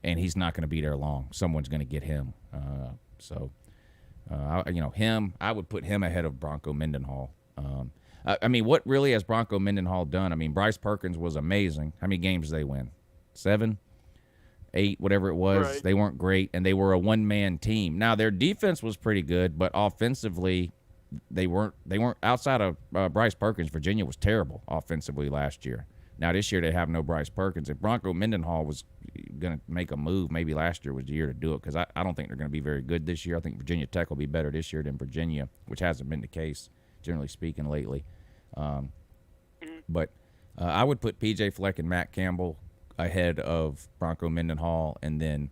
and he's not going to be there long. Someone's going to get him. Him. I would put him ahead of Bronco Mendenhall. I mean, what really has Bronco Mendenhall done? I mean, Bryce Perkins was amazing. How many games did they win? 7, 8, whatever it was. Right. They weren't great, and they were a one-man team. Now, their defense was pretty good, but offensively, they weren't outside of Bryce Perkins. Virginia was terrible offensively last year. Now, this year they have no Bryce Perkins. And Bronco Mendenhall was going to make a move. Maybe last year was the year to do it because I don't think they're going to be very good this year. I think Virginia Tech will be better this year than Virginia, which hasn't been the case, generally speaking, lately. But I would put P.J. Fleck and Matt Campbell ahead of Bronco Mendenhall, and then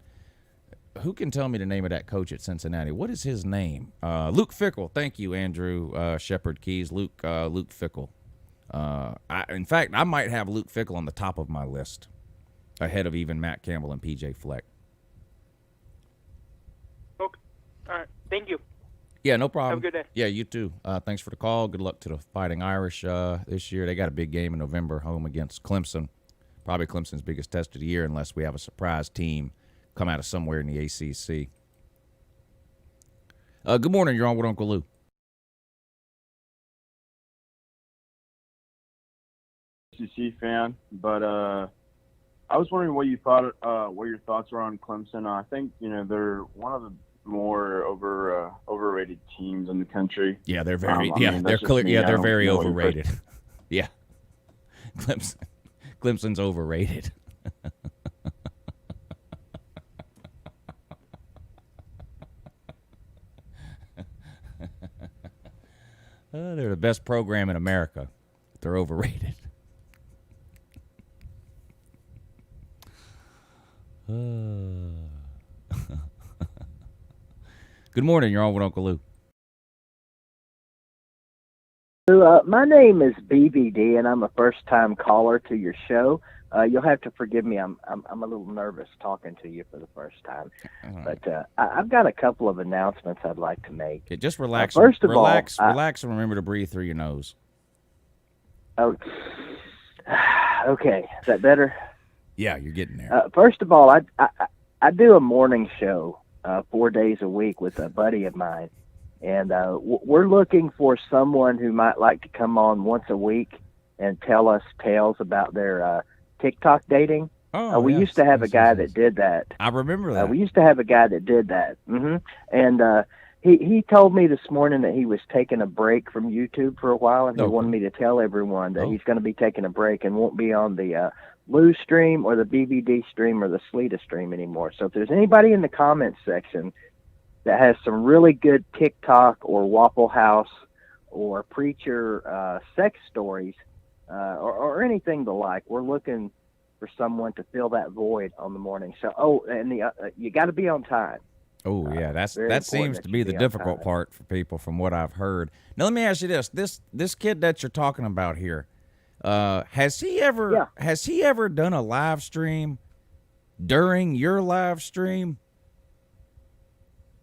who can tell me the name of that coach at Cincinnati? What is his name? Luke Fickell. Thank you, Andrew Shepard Keys. Luke Fickell. In fact, I might have Luke Fickell on the top of my list, ahead of even Matt Campbell and P.J. Fleck. Okay. All right. Thank you. Yeah, no problem. Have a good day. Yeah, you too. Thanks for the call. Good luck to the Fighting Irish this year. They got a big game in November home against Clemson. Probably Clemson's biggest test of the year unless we have a surprise team come out of somewhere in the ACC. Good morning. You're on with Uncle Lou. SEC fan, but I was wondering what you thought, what your thoughts are on Clemson. I think they're one of the more overrated teams in the country. Yeah, they're very they're clear. Yeah, they're very overrated. Yeah, Clemson's overrated. They're the best program in America. But they're overrated. Good morning. You're on with Uncle Lou. My name is BVD, and I'm a first-time caller to your show. You'll have to forgive me. I'm a little nervous talking to you for the first time, but I've got a couple of announcements I'd like to make. Okay, just relax. Relax, and remember to breathe through your nose. Oh, okay. Is that better? Yeah, you're getting there. First of all, I do a morning show 4 days a week with a buddy of mine, and we're looking for someone who might like to come on once a week and tell us tales about their TikTok dating. We used to have a guy that did that. I remember that. We used to have a guy that did that. And he told me this morning that he was taking a break from YouTube for a while, and he wanted me to tell everyone that he's going to be taking a break and won't be on the Lou stream or the BVD stream or the Sleeta stream anymore. So if there's anybody in the comments section that has some really good TikTok or Waffle House or preacher sex stories or anything the like, we're looking for someone to fill that void on the morning show. Oh, and you got to be on time. Oh yeah, that seems to be the difficult part for people, from what I've heard. Now let me ask you this: this kid that you're talking about here, has he ever done a live stream during your live stream?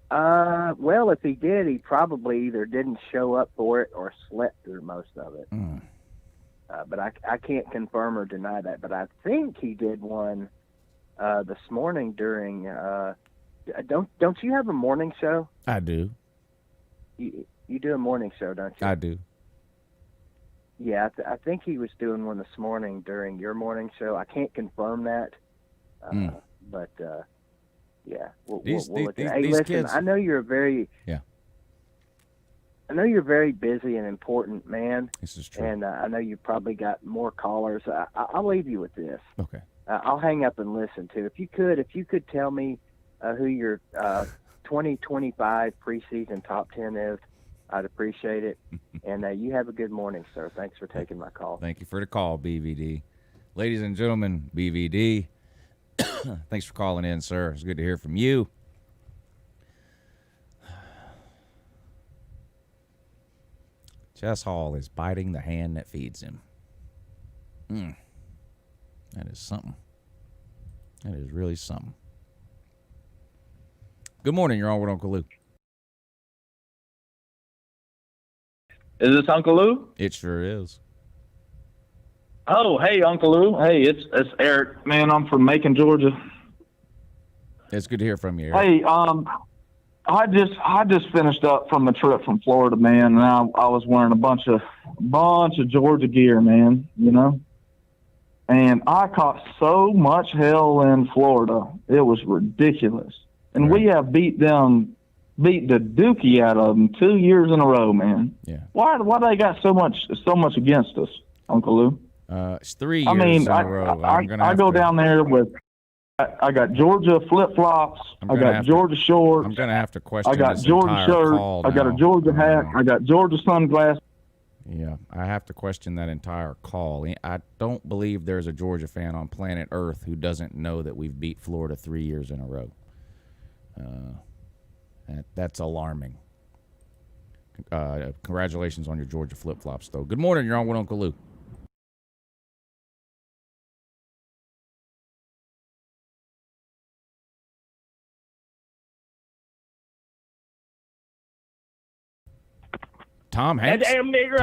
Well, if he did, he probably either didn't show up for it or slept through most of it. But I can't confirm or deny that. But I think he did one this morning during. Don't you have a morning show? I do. You do a morning show, don't you? I do. Yeah, I think he was doing one this morning during your morning show. I can't confirm that, but yeah, we'll look at. Hey, listen, kids, I know you're I know you're very busy and important man. This is true. And I know you probably got more callers. I'll leave you with this. Okay. I'll hang up and listen to. If you could tell me who your 2025 preseason top 10 is, I'd appreciate it. And you have a good morning, sir. Thanks for taking my call. Thank you for the call, BVD. Ladies and gentlemen, BVD, thanks for calling in, sir. It's good to hear from you. Jess Hall is biting the hand that feeds him. That is something. That is really something. Good morning. You're on with Uncle Lou. Is this Uncle Lou? It sure is. Oh, hey, Uncle Lou. Hey, it's Eric. Man, I'm from Macon, Georgia. It's good to hear from you, Eric. Hey, I just finished up from a trip from Florida, man, and I was wearing a bunch of Georgia gear, man, you know. And I caught so much hell in Florida. It was ridiculous. And we have beat the dookie out of them 2 years in a row, man. Yeah. Why they got so much against us, Uncle Lou? It's 3 years in a row. I go down there with I got Georgia flip flops. I got Georgia shorts. I'm gonna have to question. I got this Georgia entire shirt. call I got a now. Georgia hat. I got Georgia sunglasses. Yeah, I have to question that entire call. I don't believe there's a Georgia fan on planet Earth who doesn't know that we've beat Florida 3 years in a row. That's alarming. Congratulations on your Georgia flip-flops, though. Good morning. You're on with Uncle Lou. Tom Hanks. That damn nigger.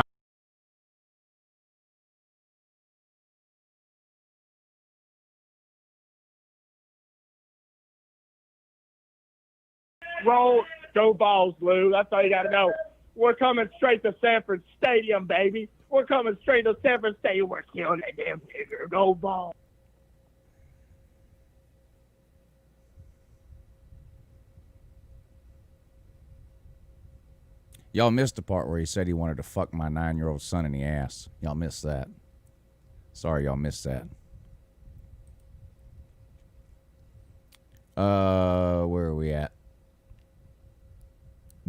Roll, go balls, Lou. That's all you got to know. We're coming straight to Sanford Stadium, baby. We're coming straight to Sanford Stadium. We're killing that damn nigger. Go balls. Y'all missed the part where he said he wanted to fuck my 9-year-old son in the ass. Y'all missed that. Sorry, y'all missed that. Where are we at?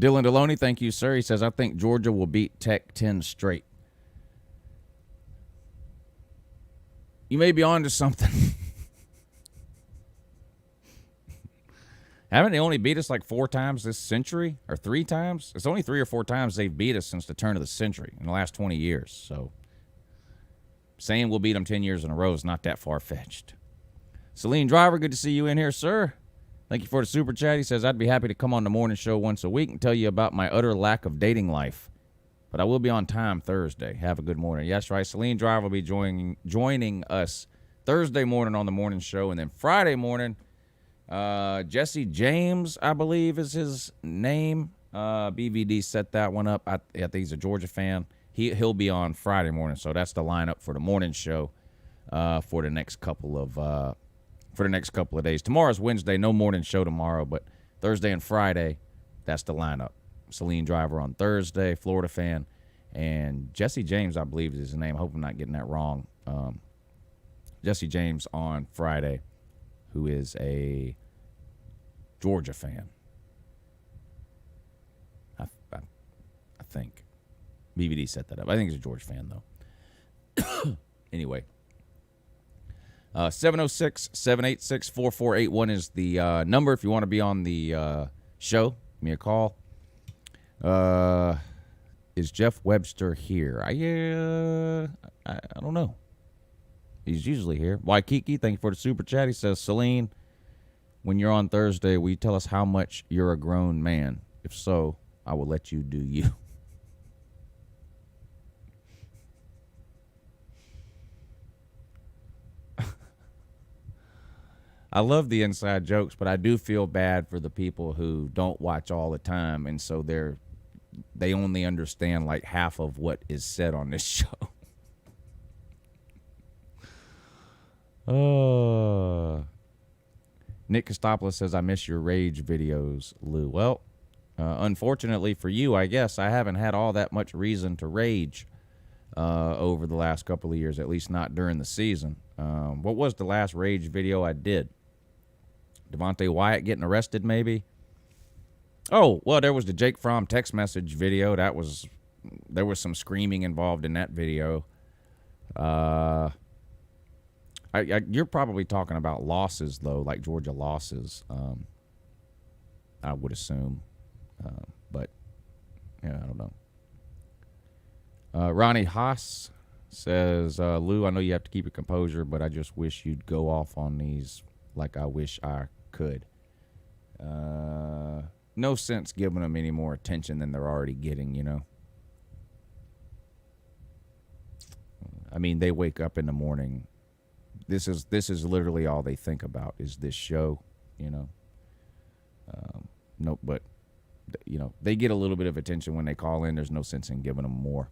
Dylan Deloney, thank you, sir. He says, I think Georgia will beat Tech 10 straight. You may be on to something. Haven't they only beat us like 4 times this century? Or 3 times? It's only 3 or 4 times they've beat us since the turn of the century in the last 20 years. So saying we'll beat them 10 years in a row is not that far-fetched. Celine Driver, good to see you in here, sir. Thank you for the super chat. He says, I'd be happy to come on the morning show once a week and tell you about my utter lack of dating life. But I will be on time Thursday. Have a good morning. Yes, right. Celine Driver will be joining us Thursday morning on the morning show. And then Friday morning, Jesse James, I believe is his name. BVD set that one up. I think he's a Georgia fan. He'll be on Friday morning. So that's the lineup for the morning show for the next couple of days. Tomorrow's Wednesday, no morning show tomorrow, but Thursday and Friday, that's the lineup. Celine Driver on Thursday, Florida fan, and Jesse James, I believe is his name. I hope I'm not getting that wrong. Jesse James on Friday, who is a Georgia fan. I think. BVD set that up. I think he's a Georgia fan, though. Anyway. 706-786-4481 is the number if you want to be on the show. Give me a call. Is Jeff Webster here? I don't know. He's usually here. Waikiki, thank you for the super chat. He says, Celine, when you're on Thursday, will you tell us how much you're a grown man? If so, I will let you do you. I love the inside jokes, but I do feel bad for the people who don't watch all the time, and so they only understand like half of what is said on this show. Nick Costopoulos says, I miss your rage videos, Lou. Well, unfortunately for you, I guess, I haven't had all that much reason to rage over the last couple of years, at least not during the season. What was the last rage video I did? Devontae Wyatt getting arrested, maybe? Oh, well, there was the Jake Fromm text message video. There was some screaming involved in that video. You're probably talking about losses, though, like Georgia losses, I would assume. But, yeah, I don't know. Ronnie Haas says, Lou, I know you have to keep your composure, but I just wish you'd go off on these like I wish I could. No sense giving them any more attention than they're already getting, you know. I mean, they wake up in the morning. This is literally all they think about is this show, you know. No, but, you know, they get a little bit of attention when they call in. There's no sense in giving them more.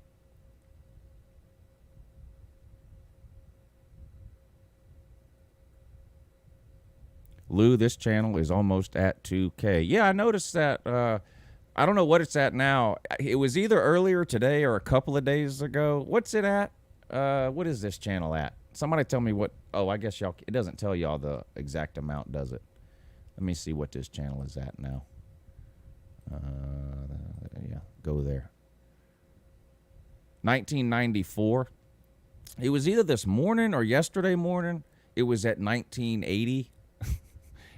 Lou, this channel is almost at 2K. Yeah, I noticed that. I don't know what it's at now. It was either earlier today or a couple of days ago. What's it at? What is this channel at? Somebody tell me what. Oh, I guess y'all. It doesn't tell y'all the exact amount, does it? Let me see what this channel is at now. Yeah, go there. 1994. It was either this morning or yesterday morning. It was at 1980.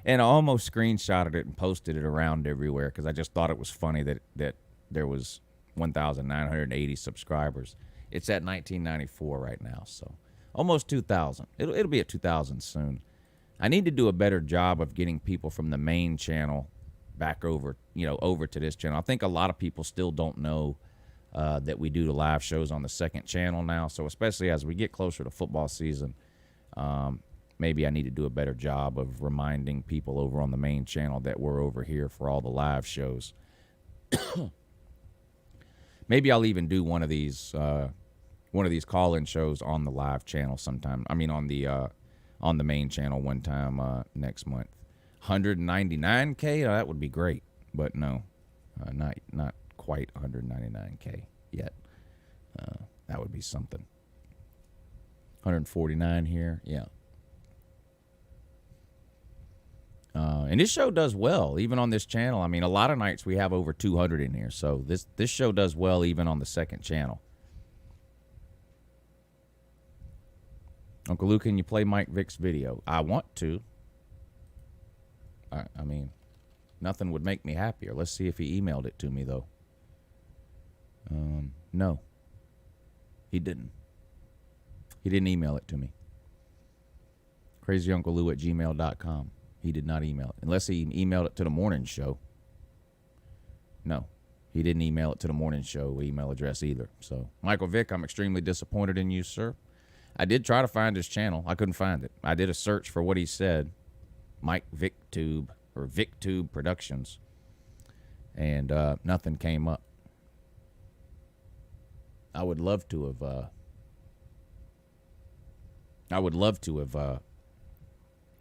And I almost screenshotted it and posted it around everywhere because I just thought it was funny that there was 1,980 subscribers. It's at 1994 right now, so almost 2,000. It'll be at 2,000 soon. I need to do a better job of getting people from the main channel back over to this channel. I think a lot of people still don't know that we do the live shows on the second channel now. So especially as we get closer to football season, maybe I need to do a better job of reminding people over on the main channel that we're over here for all the live shows. Maybe I'll even do one of these call-in shows on the live channel sometime. I mean, on the main channel one time next month. 199K, that would be great, but no, not quite 199K yet. That would be something. 149 here, yeah. And this show does well, even on this channel. I mean, a lot of nights we have over 200 in here, so this show does well even on the second channel. Uncle Lou, can you play Mike Vick's video? I want to. I mean, nothing would make me happier. Let's see if he emailed it to me, though. No. He didn't. He didn't email it to me. CrazyUncleLou@gmail.com. He did not email it. Unless he emailed it to the morning show. No. He didn't email it to the morning show email address either. So, Michael Vick, I'm extremely disappointed in you, sir. I did try to find his channel. I couldn't find it. I did a search for what he said. Mike VicTube or VicTube Productions. And nothing came up. I would love to have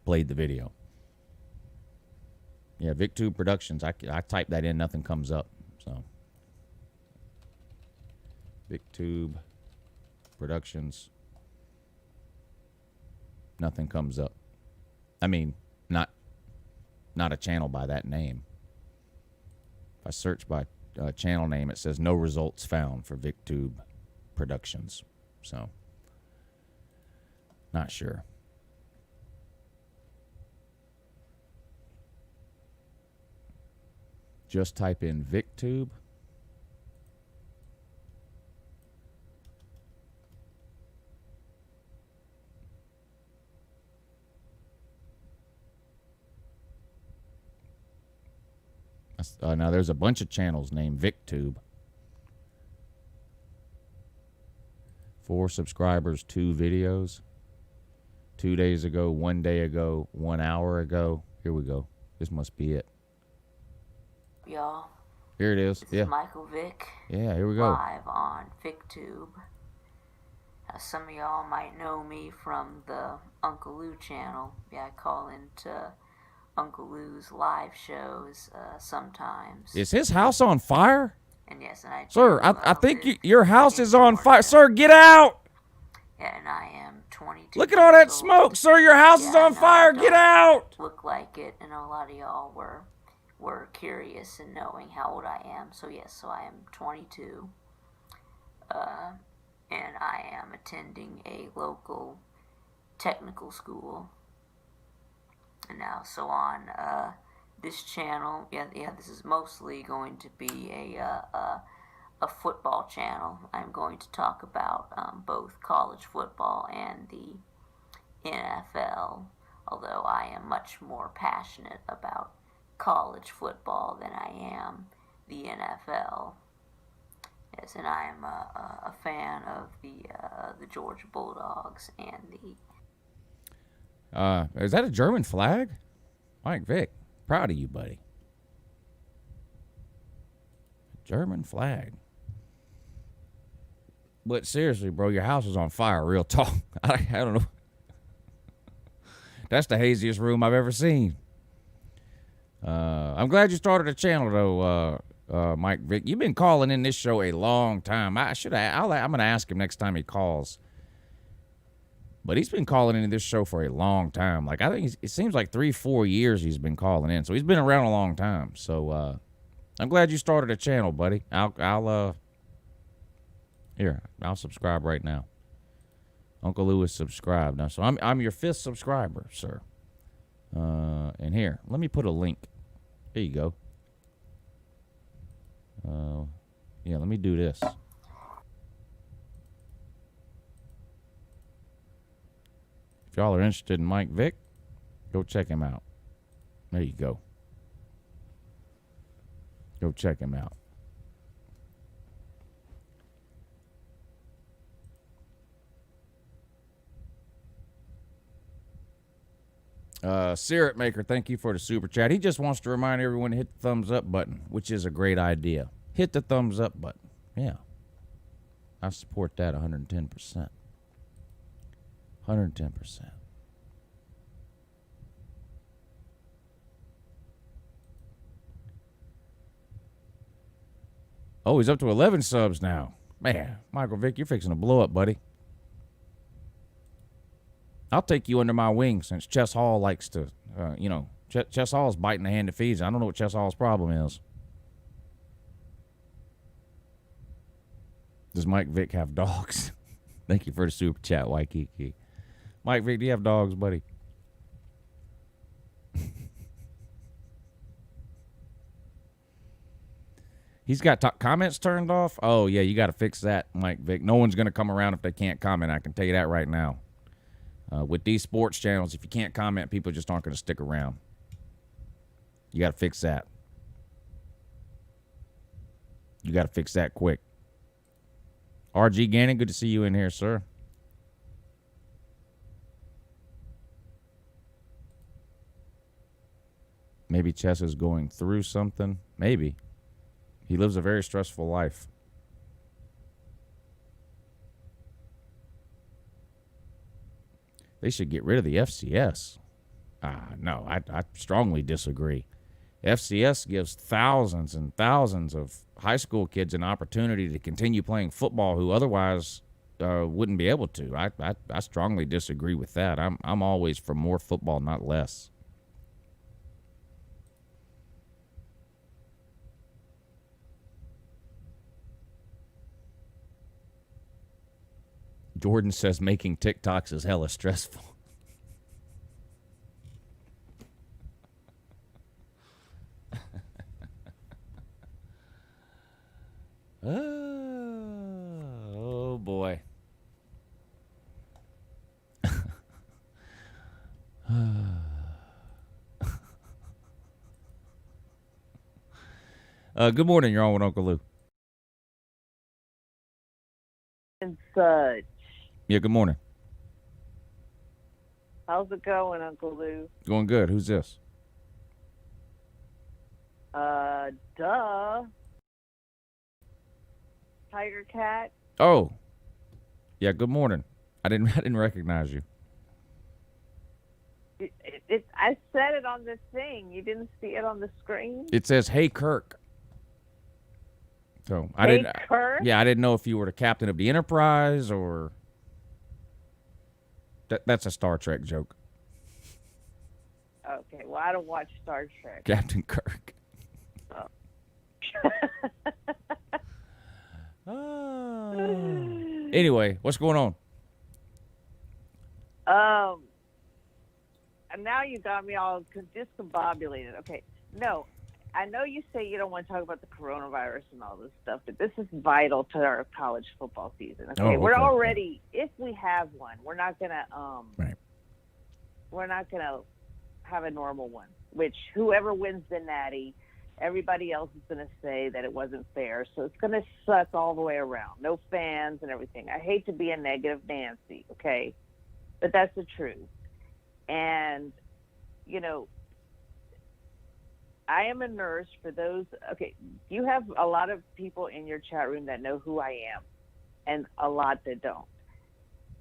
played the video. Yeah, VicTube Productions. I type that in, nothing comes up. So, VicTube Productions. Nothing comes up. I mean, not a channel by that name. If I search by channel name, it says no results found for VicTube Productions. So, not sure. Just type in VicTube. Now there's a bunch of channels named VicTube. 4 subscribers, 2 videos. 2 days ago, 1 day ago, 1 hour ago. Here we go. This must be it. Y'all. Here it is. This Yeah. is Michael Vick. Yeah, here we go. Live on VicTube. Some of y'all might know me from the Uncle Lou channel. Yeah, I call into Uncle Lou's live shows sometimes. Is his house on fire? And yes, and I Sir, I think your house is on fire. Sir, get out! Yeah, and I am 22. Look at all that years smoke. old. Sir, your house is Yeah, on fire. Get out! Look like it, and a lot of y'all were curious in knowing how old I am. So yes, so I am 22. And I am attending a local technical school. And now, so on this channel, this is mostly going to be a football channel. I'm going to talk about both college football and the NFL, although I am much more passionate about college football than I am the NFL. Yes, and I am a fan of the Georgia Bulldogs and the. Is that a German flag? Mike Vick, proud of you, buddy. German flag. But seriously, bro, your house is on fire. Real talk. I don't know. That's the haziest room I've ever seen. I'm glad you started a channel, though, Mike Vick. You've been calling in this show a long time. I'm going to ask him next time he calls. But he's been calling into this show for a long time. Like, I think it seems like 3-4 years he's been calling in. So he's been around a long time. So I'm glad you started a channel, buddy. I'll subscribe right now. Uncle Lou is subscribed now. So I'm your 5th subscriber, sir. And here, let me put a link. There you go. Yeah, let me do this. If y'all are interested in Mike Vick, go check him out. There you go. Go check him out. Syrup Maker, thank you for the super chat. He just wants to remind everyone to hit the thumbs up button, which is a great idea. Hit the thumbs up button. Yeah. I support that 110%. 110%. Oh, he's up to 11 subs now. Man, Michael Vick, you're fixing to blow up, buddy. I'll take you under my wing since Chess Hall likes to, Chess Hall's biting the hand that feeds. I don't know what Chess Hall's problem is. Does Mike Vick have dogs? Thank you for the super chat, Waikiki. Mike Vick, do you have dogs, buddy? He's got comments turned off? Oh, yeah, you got to fix that, Mike Vick. No one's going to come around if they can't comment. I can tell you that right now. With these sports channels, if you can't comment, people just aren't going to stick around. You got to fix that. You got to fix that quick. RG Gannon, good to see you in here, sir. Maybe Chess is going through something. Maybe. He lives a very stressful life. They should get rid of the FCS. No, I strongly disagree. FCS gives thousands and thousands of high school kids an opportunity to continue playing football who otherwise wouldn't be able to. I strongly disagree with that. I'm always for more football, not less. Jordan says making TikToks is hella stressful. Oh boy. Good morning, you're on with Uncle Lou. And such. Yeah, good morning. How's it going, Uncle Lou? Going good. Who's this? Duh. Tiger Cat. Oh. Yeah, good morning. I didn't recognize you. I said it on the thing. You didn't see it on the screen? It says, "Hey, Kirk." So I didn't. Kirk? Yeah, I didn't know if you were the captain of the Enterprise or. That's a Star Trek joke. Okay, well, I don't watch Star Trek. Captain Kirk. Oh. Anyway, what's going on? And now you got me all discombobulated. Okay, no, I know you say you don't want to talk about the coronavirus and all this stuff, but this is vital to our college football season. Okay, we're already, if we have one, we're not gonna we're not gonna have a normal one. Which whoever wins the Natty, everybody else is gonna say that it wasn't fair, so it's gonna suck all the way around. No fans and everything. I hate to be a negative Nancy, okay, but that's the truth. And you know, I am a nurse for those. Okay, you have a lot of people in your chat room that know who I am, and a lot that don't.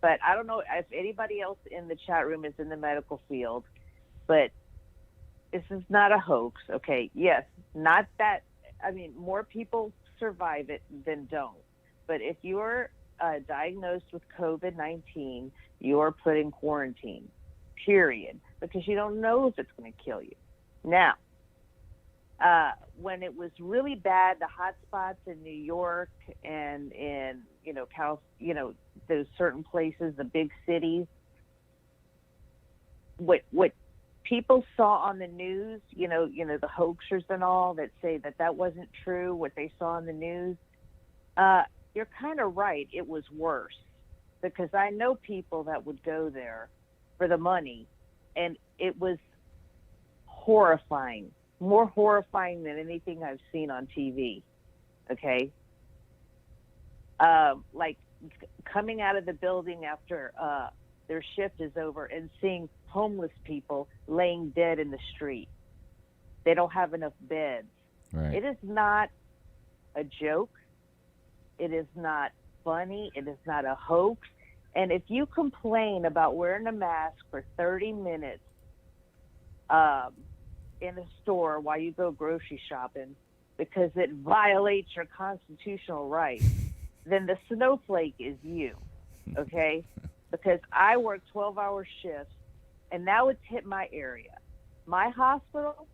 But I don't know if anybody else in the chat room is in the medical field, but this is not a hoax, okay? Yes, not that. I mean, more people survive it than don't. But if you're diagnosed with COVID-19, you're put in quarantine, period, because you don't know if it's going to kill you. Now, when it was really bad, the hot spots in New York and in, those certain places, the big cities, what people saw on the news, the hoaxers and all that say that wasn't true, what they saw on the news, you're kind of right. It was worse, because I know people that would go there for the money, and it was horrifying, more horrifying than anything I've seen on TV. Okay. Like coming out of the building after their shift is over and seeing homeless people laying dead in the street. They don't have enough beds. Right. It is not a joke. It is not funny. It is not a hoax. And if you complain about wearing a mask for 30 minutes in a store while you go grocery shopping because it violates your constitutional rights, then the snowflake is you, okay? Because I work 12-hour shifts, and now it's hit my area. My hospital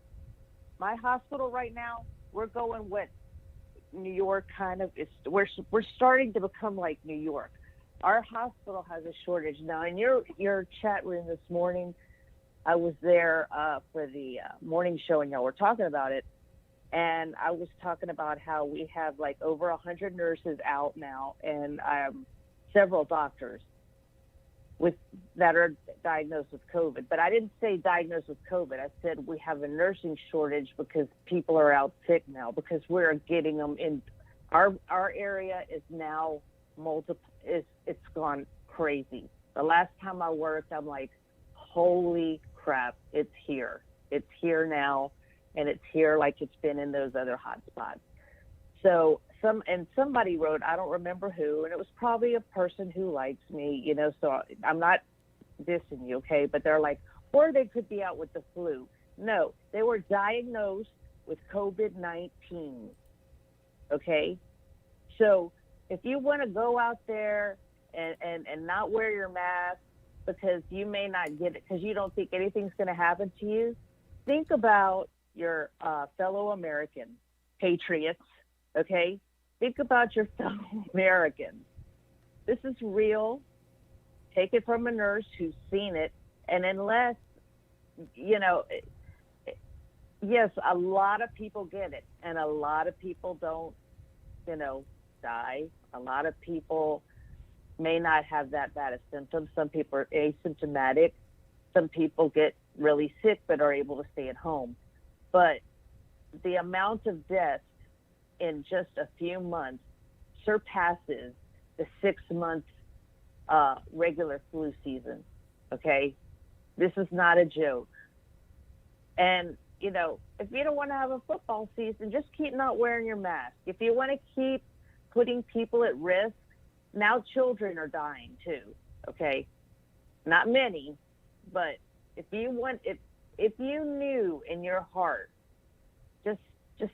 right now, we're going what New York kind of is. We're starting to become like New York. Our hospital has a shortage now. In your chat room this morning, I was there for the morning show, and y'all were talking about it. And I was talking about how we have like over 100 nurses out now, and several doctors that are diagnosed with COVID. But I didn't say diagnosed with COVID. I said we have a nursing shortage because people are out sick now, because we're getting them in. Our area is now it's gone crazy. The last time I worked, I'm like, holy crap, it's here. It's here now, and it's here like it's been in those other hot spots. So somebody wrote, I don't remember who, and it was probably a person who likes me, so I'm not dissing you, okay? But they're like, or they could be out with the flu. No, they were diagnosed with COVID-19, okay? So if you want to go out there and not wear your mask because you may not get it, because you don't think anything's going to happen to you, think about your fellow American patriots, okay? Think about your fellow Americans. This is real. Take it from a nurse who's seen it. And unless, yes, a lot of people get it, and a lot of people don't, die. A lot of people may not have that bad of symptoms. Some people are asymptomatic. Some people get really sick but are able to stay at home. But the amount of deaths in just a few months surpasses the 6-month regular flu season, okay? This is not a joke. And, if you don't want to have a football season, just keep not wearing your mask. If you want to keep putting people at risk, now children are dying too, okay? Not many, but if you knew in your heart, just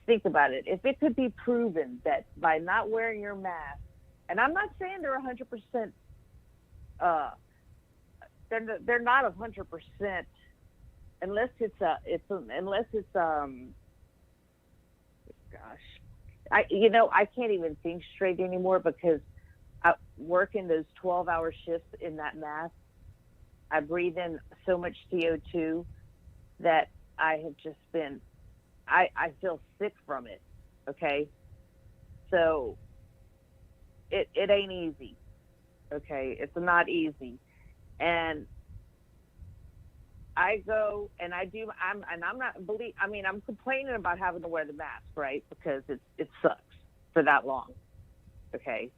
think about it. If it could be proven that by not wearing your mask, and I'm not saying they're 100%, they're not 100% unless it's I can't even think straight anymore, because I work in those 12-hour shifts in that mask. I breathe in so much CO2 that I have just been, I feel sick from it, okay? So it ain't easy, okay? It's not easy. And I go and I do, I'm complaining about having to wear the mask, right? Because it sucks for that long, okay?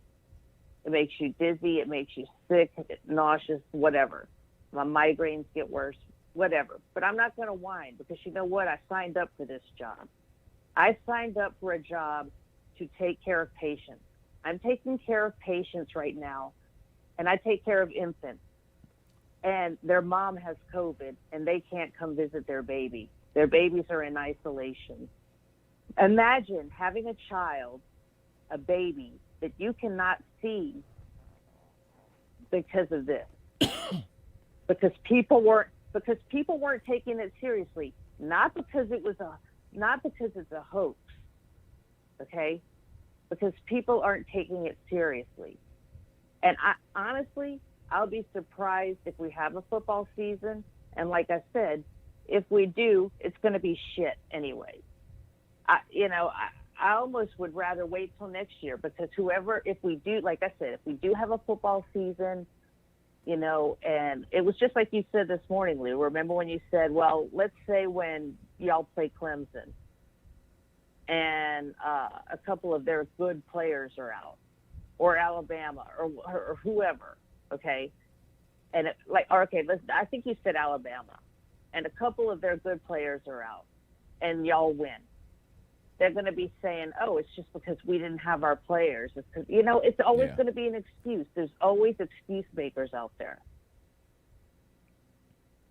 It makes you dizzy, it makes you sick, nauseous, whatever. My migraines get worse, whatever. But I'm not going to whine, because you know what? I signed up for this job. I signed up for a job to take care of patients. I'm taking care of patients right now, and I take care of infants. And their mom has COVID, and they can't come visit their baby. Their babies are in isolation. Imagine having a child, a baby, that you cannot see because of this. because people weren't taking it seriously, not because it's a hoax, okay? Because people aren't taking it seriously. And honestly, I'll be surprised if we have a football season. And like I said, if we do, it's going to be shit anyway. I almost would rather wait till next year, because if we do, like I said, if we do have a football season, and it was just like you said this morning, Lou. Remember when you said, well, let's say when y'all play Clemson and a couple of their good players are out, or Alabama, or whoever, okay? And I think you said Alabama, and a couple of their good players are out, and y'all win. They're going to be saying, oh, it's just because we didn't have our players. It's 'cause, it's always going to be an excuse. There's always excuse makers out there.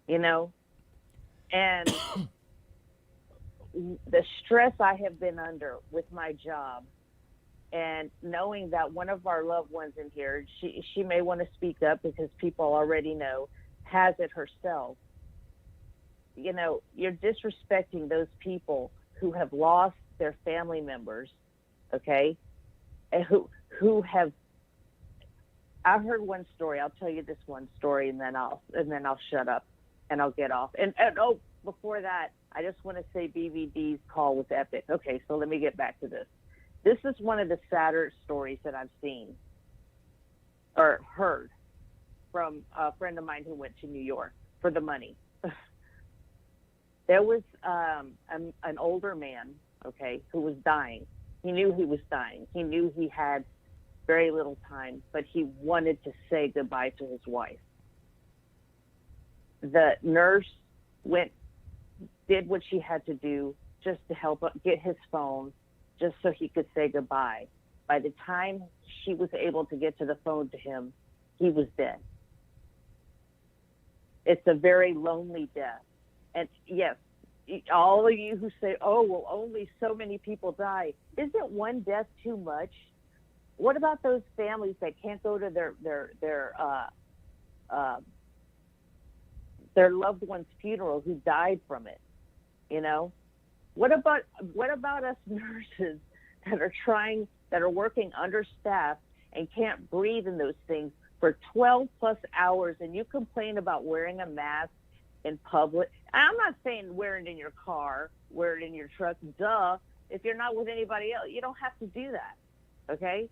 And the stress I have been under with my job, and knowing that one of our loved ones in here, she may want to speak up because people already know, has it herself. You're disrespecting those people who have lost their family members, okay, and who have. I heard one story. I'll tell you this one story, and then I'll shut up, and I'll get off. And before that, I just want to say BVD's call was epic. Okay, so let me get back to this. This is one of the sadder stories that I've seen or heard from a friend of mine who went to New York for the money. There was an older man, okay, who was dying. He knew he was dying. He knew he had very little time, but he wanted to say goodbye to his wife. The nurse did what she had to do just to help get his phone, just so he could say goodbye. By the time she was able to get to the phone to him, he was dead. It's a very lonely death. And yes, all of you who say, oh, well, only so many people die, isn't one death too much? What about those families that can't go to their loved one's funeral who died from it? What about us nurses that are working understaffed and can't breathe in those things for 12 plus hours, and you complain about wearing a mask in public? I'm not saying wear it in your car, wear it in your truck. Duh. If you're not with anybody else, you don't have to do that. Okay?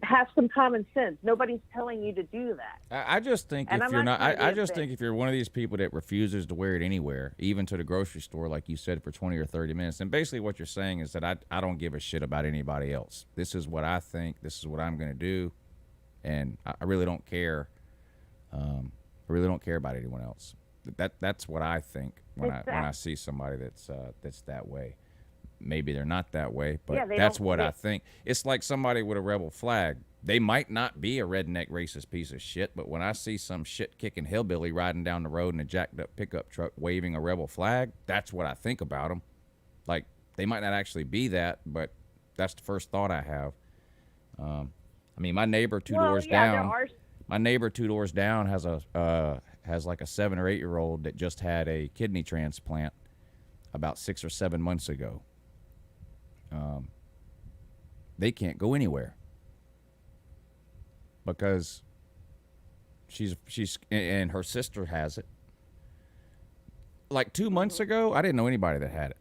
Have some common sense. Nobody's telling you to do that. I just think if you're not, I just think if you're one of these people that refuses to wear it anywhere, even to the grocery store, like you said, for 20 or 30 minutes, and basically what you're saying is that I don't give a shit about anybody else. This is what I think. This is what I'm going to do, and I really don't care. I really don't care about anyone else. That's what I think when I see somebody that's that way. Maybe they're not that way, but that's what I think. It's like somebody with a rebel flag. They might not be a redneck racist piece of shit, but when I see some shit-kicking hillbilly riding down the road in a jacked-up pickup truck waving a rebel flag, that's what I think about them. Like, they might not actually be that, but that's the first thought I have. My neighbor two doors down. My neighbor 2 doors down has like a 7 or 8 year old that just had a kidney transplant about 6 or 7 months ago. They can't go anywhere because she's and her sister has it. Like 2 months ago, I didn't know anybody that had it.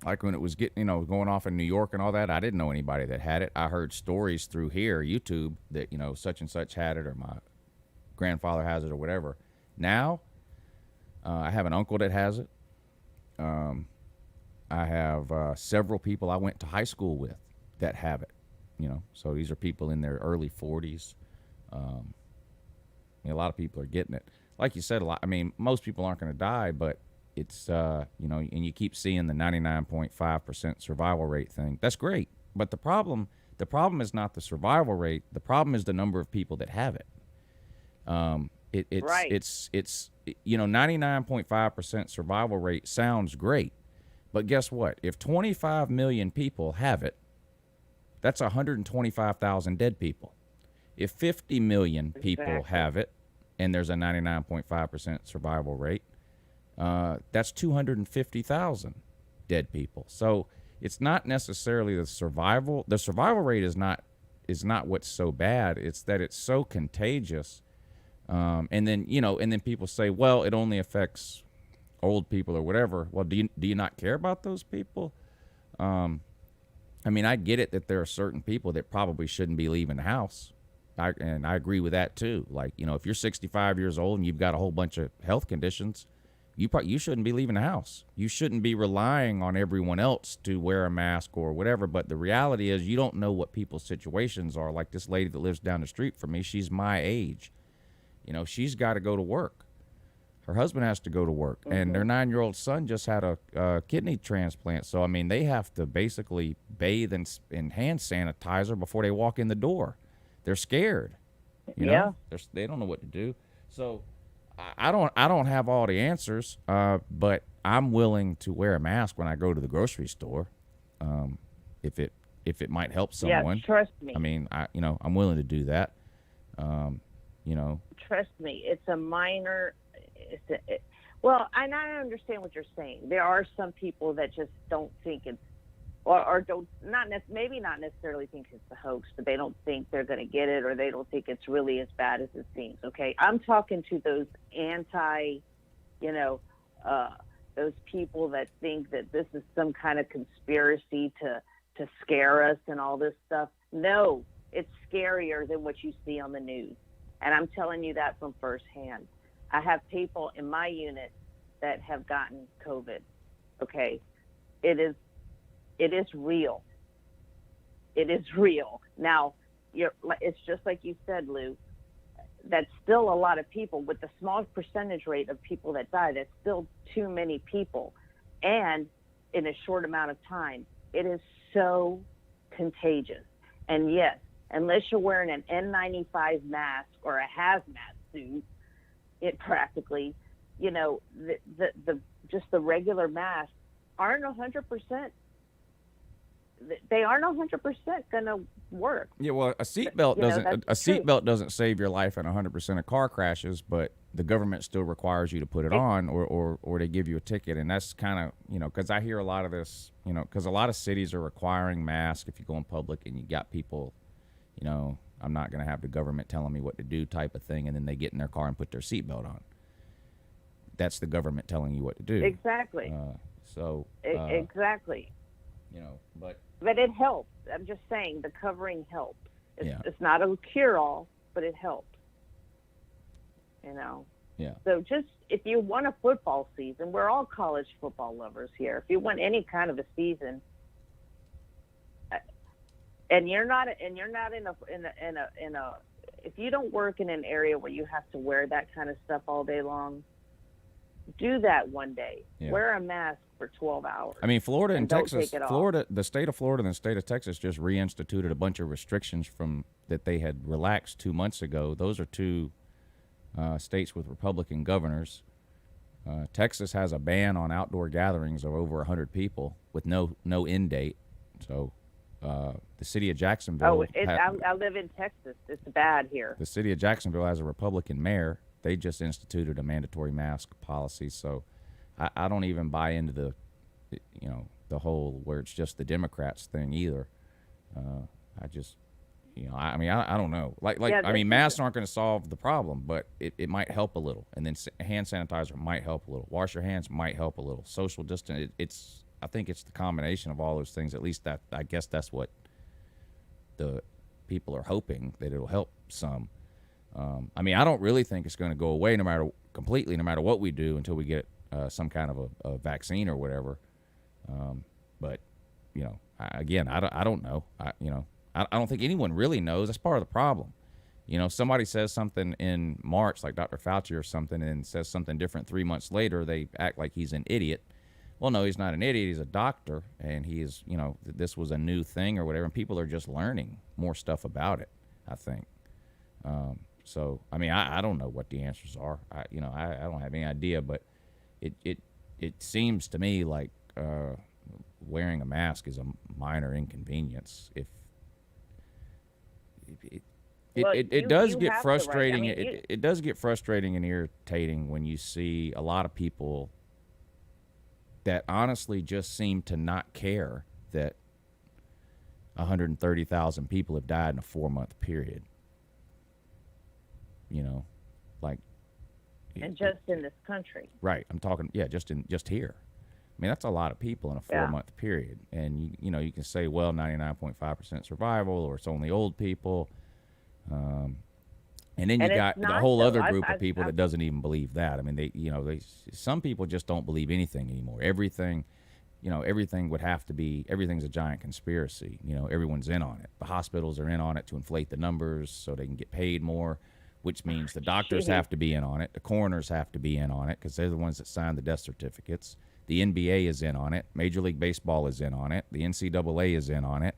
Like when it was getting, going off in New York and all that, I didn't know anybody that had it. I heard stories through here, YouTube, that, such and such had it, or my grandfather has it, or whatever. Now, I have an uncle that has it. I have several people I went to high school with that have it, So these are people in their early 40s. A lot of people are getting it. Like you said, most people aren't going to die, but it's, and you keep seeing the 99.5% survival rate thing. That's great. But the problem is not the survival rate. The problem is the number of people that have it. It's 99.5% survival rate sounds great. But guess what? If 25 million people have it, that's 125,000 dead people. if 50 million people Exactly. have it, and there's a 99.5% survival rate, that's 250,000 dead people. So it's not necessarily the survival. The survival rate is not what's so bad. It's that it's so contagious. And then people say, well, it only affects old people or whatever. Well, do you not care about those people? I mean, I get it that there are certain people that probably shouldn't be leaving the house. And I agree with that too. Like, if you're 65 years old and you've got a whole bunch of health conditions, you shouldn't be leaving the house. You shouldn't be relying on everyone else to wear a mask or whatever. But the reality is you don't know what people's situations are. Like this lady that lives down the street from me, she's my age. She's got to go to work. Her husband has to go to work. And their 9-year-old son just had a kidney transplant. So, I mean, they have to basically bathe in hand sanitizer before they walk in the door. They're scared. You know? They don't know what to do. So I don't have all the answers, but I'm willing to wear a mask when I go to the grocery store, if it might help someone. Yeah, trust me. I mean, I'm willing to do that. Trust me, it's a minor. Well, and I understand what you're saying. There are some people that just don't think it's, or don't maybe not necessarily think it's a hoax, but they don't think they're going to get it, or they don't think it's really as bad as it seems. Okay, I'm talking to those those people that think that this is some kind of conspiracy to scare us and all this stuff. No, it's scarier than what you see on the news, and I'm telling you that from firsthand. I have people in my unit that have gotten COVID. Okay, it is real. It is real. Now, it's just like you said, Lou. That's still a lot of people. With the small percentage rate of people that die, that's still too many people, and in a short amount of time. It is so contagious. And yes, unless you're wearing an N95 mask or a hazmat suit, it practically, just the regular masks aren't 100%. They aren't 100% going to work. Yeah, well, a seatbelt doesn't save your life in 100% of car crashes, but the government still requires you to put it on, or they give you a ticket, and that's kind of because I hear a lot of this, because a lot of cities are requiring masks if you go in public, and you got people, I'm not going to have the government telling me what to do type of thing, and then they get in their car and put their seatbelt on. That's the government telling you what to do. Exactly. Exactly. But it helps. I'm just saying the covering helps. It's not a cure-all, but it helps. Yeah. So just if you want a football season, we're all college football lovers here. If you want any kind of a season, and you're not in a if you don't work in an area where you have to wear that kind of stuff all day long, do that one day. Yeah. Wear a mask for 12 hours. I mean, Florida and don't Texas, take it off. the state of Florida and the state of Texas just reinstituted a bunch of restrictions from that they had relaxed 2 months ago. Those are two states with Republican governors. Texas has a ban on outdoor gatherings of over 100 people with no end date. So the city of Jacksonville. I live in Texas. It's bad here. The city of Jacksonville has a Republican mayor. They just instituted a mandatory mask policy. So I don't even buy into the whole where it's just the Democrats thing either. I just, I don't know. Masks aren't going to solve the problem, but it might help a little. And then hand sanitizer might help a little. Wash your hands might help a little. Social distance, I think it's the combination of all those things. At least I guess that's what the people are hoping, that it'll help some. I don't really think it's going to go away no matter what we do until we get some kind of a vaccine or whatever. But I don't know. I don't think anyone really knows. That's part of the problem. Somebody says something in March, like Dr. Fauci or something, and says something different 3 months later. They act like he's an idiot. Well, no, he's not an idiot. He's a doctor, and he is, this was a new thing or whatever, and people are just learning more stuff about it, I think. So, I don't know what the answers are. I don't have any idea, but it seems to me like wearing a mask is a minor inconvenience. It does get have the right. frustrating. I mean, It does get frustrating and irritating when you see a lot of people that honestly just seem to not care that 130,000 people have died in a 4-month period. You know, like. And just in this country. Right. I'm talking. Yeah. Just here. I mean, that's a lot of people in a 4-month period. And you know, you can say, well, 99.5% survival, or it's only old people. And then you got the whole other group of people that doesn't even believe that. I mean, some people just don't believe anything anymore. Everything would have to be, everything's a giant conspiracy. You know, everyone's in on it. The hospitals are in on it to inflate the numbers so they can get paid more, which means the doctors have to be in on it. The coroners have to be in on it because they're the ones that sign the death certificates. The NBA is in on it. Major League Baseball is in on it. The NCAA is in on it.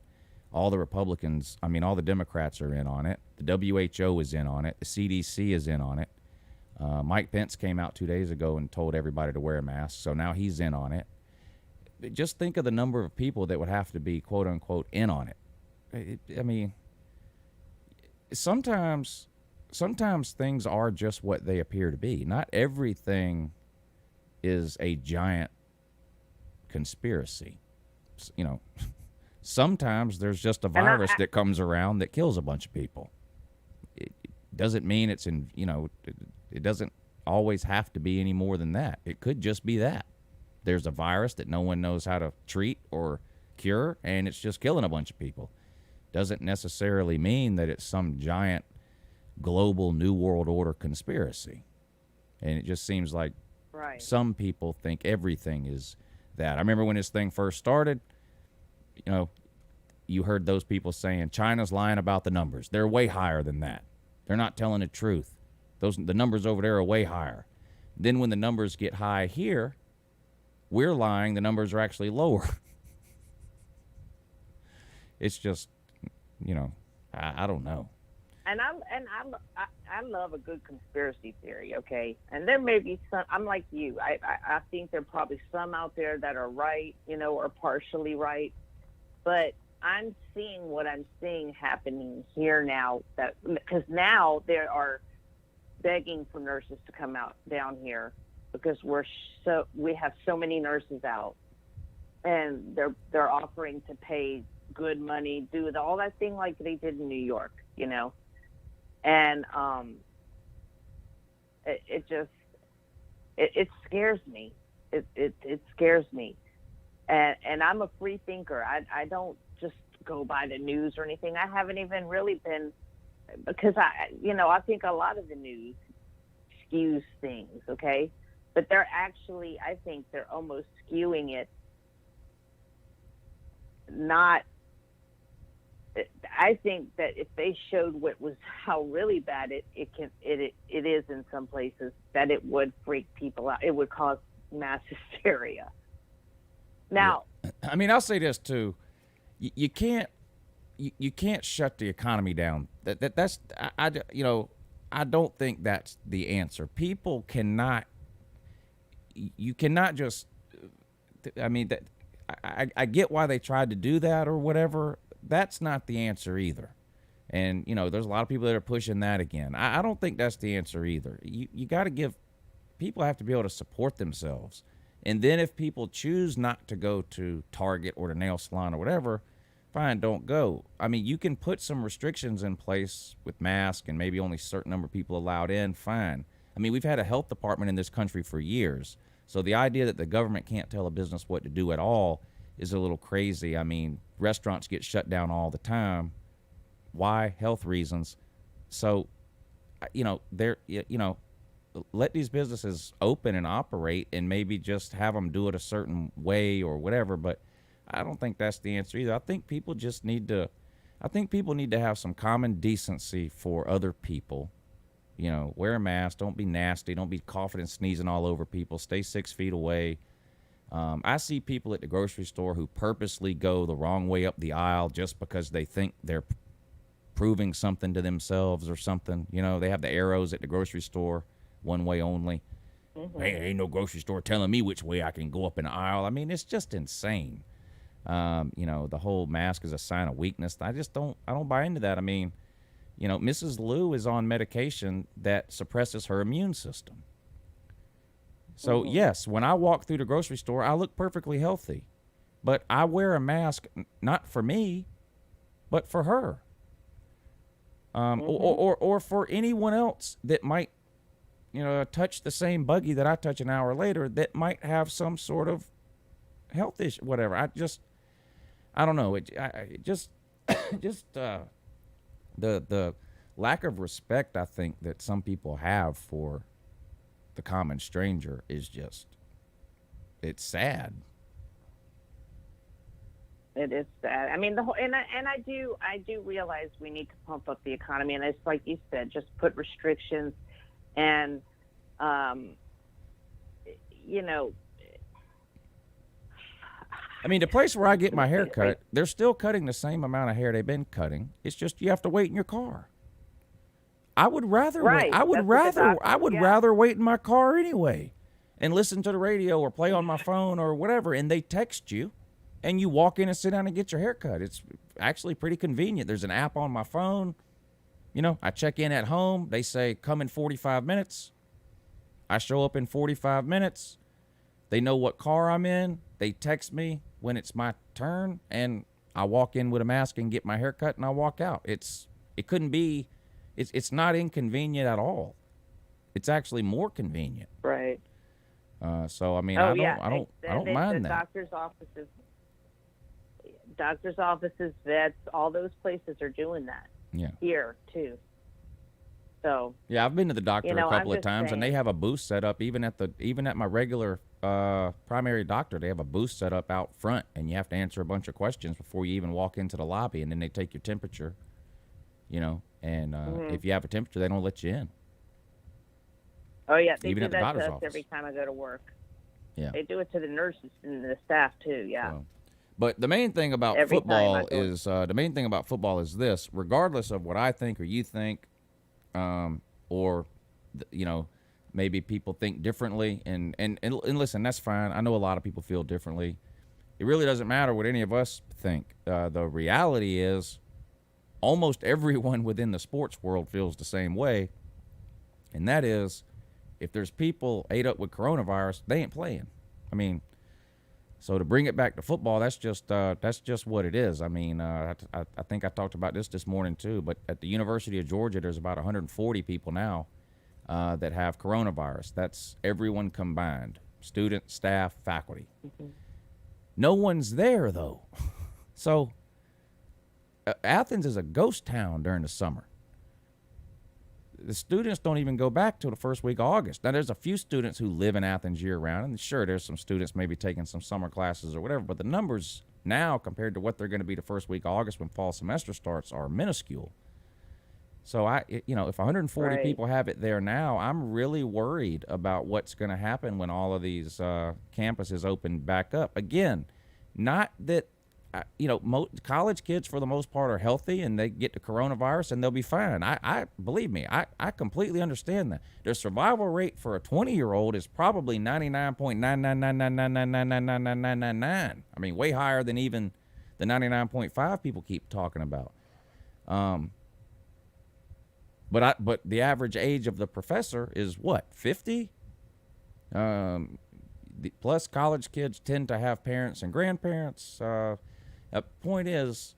All the Republicans, all the Democrats are in on it. The WHO is in on it. The CDC is in on it. Mike Pence came out 2 days ago and told everybody to wear a mask, so now he's in on it. Just think of the number of people that would have to be, quote unquote, in on it. Sometimes things are just what they appear to be. Not everything is a giant conspiracy. You know, sometimes there's just a virus that comes around that kills a bunch of people. It doesn't mean it's it doesn't always have to be any more than that. It could just be that. There's a virus that no one knows how to treat or cure, and it's just killing a bunch of people. Doesn't necessarily mean that it's some giant global New World Order conspiracy. And it just seems like some people think everything is that. I remember when this thing first started, you know, you heard those people saying China's lying about the numbers. They're way higher than that. They're not telling the truth. The numbers over there are way higher. Then when the numbers get high here, we're lying. The numbers are actually lower. It's just, you know, I don't know. And I love a good conspiracy theory, okay? And there may be some. I'm like you. I think there are probably some out there that are right, you know, or partially right. But I'm seeing what I'm seeing happening here now. Because now there are begging for nurses to come out down here because we have so many nurses out, and they're offering to pay good money, do all that thing like they did in New York, you know. And it scares me. It scares me. And I'm a free thinker. I don't just go by the news or anything. I haven't even really been, because I think a lot of the news skews things, okay? But I think they're almost skewing it. I think that if they showed how really bad it is in some places, that it would freak people out. It would cause mass hysteria. Now, I mean, I'll say this too: you can't shut the economy down. I don't think that's the answer. People cannot. You cannot just. I mean, I get why they tried to do that or whatever. That's not the answer either. And, you know, there's a lot of people that are pushing that again. I don't think that's the answer either. You got to people have to be able to support themselves. And then if people choose not to go to Target or the nail salon or whatever, fine, don't go. I mean, you can put some restrictions in place with masks and maybe only a certain number of people allowed in, fine. I mean, we've had a health department in this country for years. So the idea that the government can't tell a business what to do at all is a little crazy. I mean, restaurants get shut down all the time. Why? Health reasons. So, let these businesses open and operate and maybe just have them do it a certain way or whatever. But I don't think that's the answer either. I think people need to have some common decency for other people. You know, wear a mask. Don't be nasty. Don't be coughing and sneezing all over people. Stay 6 feet away. I see people at the grocery store who purposely go the wrong way up the aisle just because they think they're proving something to themselves or something. You know, they have the arrows at the grocery store, one way only. Mm-hmm. Hey, ain't no grocery store telling me which way I can go up in the aisle. I mean, it's just insane. The whole mask is a sign of weakness. I don't buy into that. I mean, Mrs. Lou is on medication that suppresses her immune system. So, yes, when I walk through the grocery store, I look perfectly healthy. But I wear a mask not for me, but for her. Or for anyone else that might, touch the same buggy that I touch an hour later that might have some sort of health issue, whatever. I don't know. The lack of respect I think that some people have for the common stranger is it's sad. It is sad. I mean, I do realize we need to pump up the economy, and it's like you said, just put restrictions, and I mean, the place where I get my hair cut, they're still cutting the same amount of hair they've been cutting. It's just you have to wait in your car. I would rather wait. I would rather wait in my car anyway, and listen to the radio or play on my phone or whatever. And they text you, and you walk in and sit down and get your hair cut. It's actually pretty convenient. There's an app on my phone. I check in at home. They say come in 45 minutes. I show up in 45 minutes. They know what car I'm in. They text me when it's my turn, and I walk in with a mask and get my hair cut, and I walk out. It's not inconvenient at all. It's actually more convenient. Right. So I mean, I don't mind that. Doctors' offices, vets, all those places are doing that. Yeah. Here too. So. Yeah, I've been to the doctor a couple of times, and they have a booth set up even at my regular primary doctor. They have a booth set up out front, and you have to answer a bunch of questions before you even walk into the lobby, and then they take your temperature. And if you have a temperature, they don't let you in. Oh yeah, they even do at the that doctor's to us office. every time I go to work. Yeah. They do it to the nurses and the staff too. Yeah. So, but the main thing about football is this: regardless of what I think or you think, or maybe people think differently, and listen, that's fine. I know a lot of people feel differently. It really doesn't matter what any of us think. The reality is, almost everyone within the sports world feels the same way, and that is, if there's people ate up with coronavirus, they ain't playing. I mean, so to bring it back to football, that's just what it is. I mean, I think I talked about this morning too, but at the University of Georgia, there's about 140 people now that have coronavirus. That's everyone combined, student, staff, faculty. Mm-hmm. No one's there though. So Athens is a ghost town during the summer. The students don't even go back till the first week of August. Now, there's a few students who live in Athens year-round, and sure, there's some students maybe taking some summer classes or whatever, but the numbers now compared to what they're going to be the first week of August when fall semester starts are minuscule. So, if 140 people have it there now, I'm really worried about what's going to happen when all of these campuses open back up. Again, not that college kids for the most part are healthy and they get the coronavirus and they'll be fine. I believe me, I completely understand that. Their survival rate for a 20-year-old is probably 99.99999999999. I mean, way higher than even the 99.5 people keep talking about. But the average age of the professor is what, 50? Plus college kids tend to have parents and grandparents. The point is,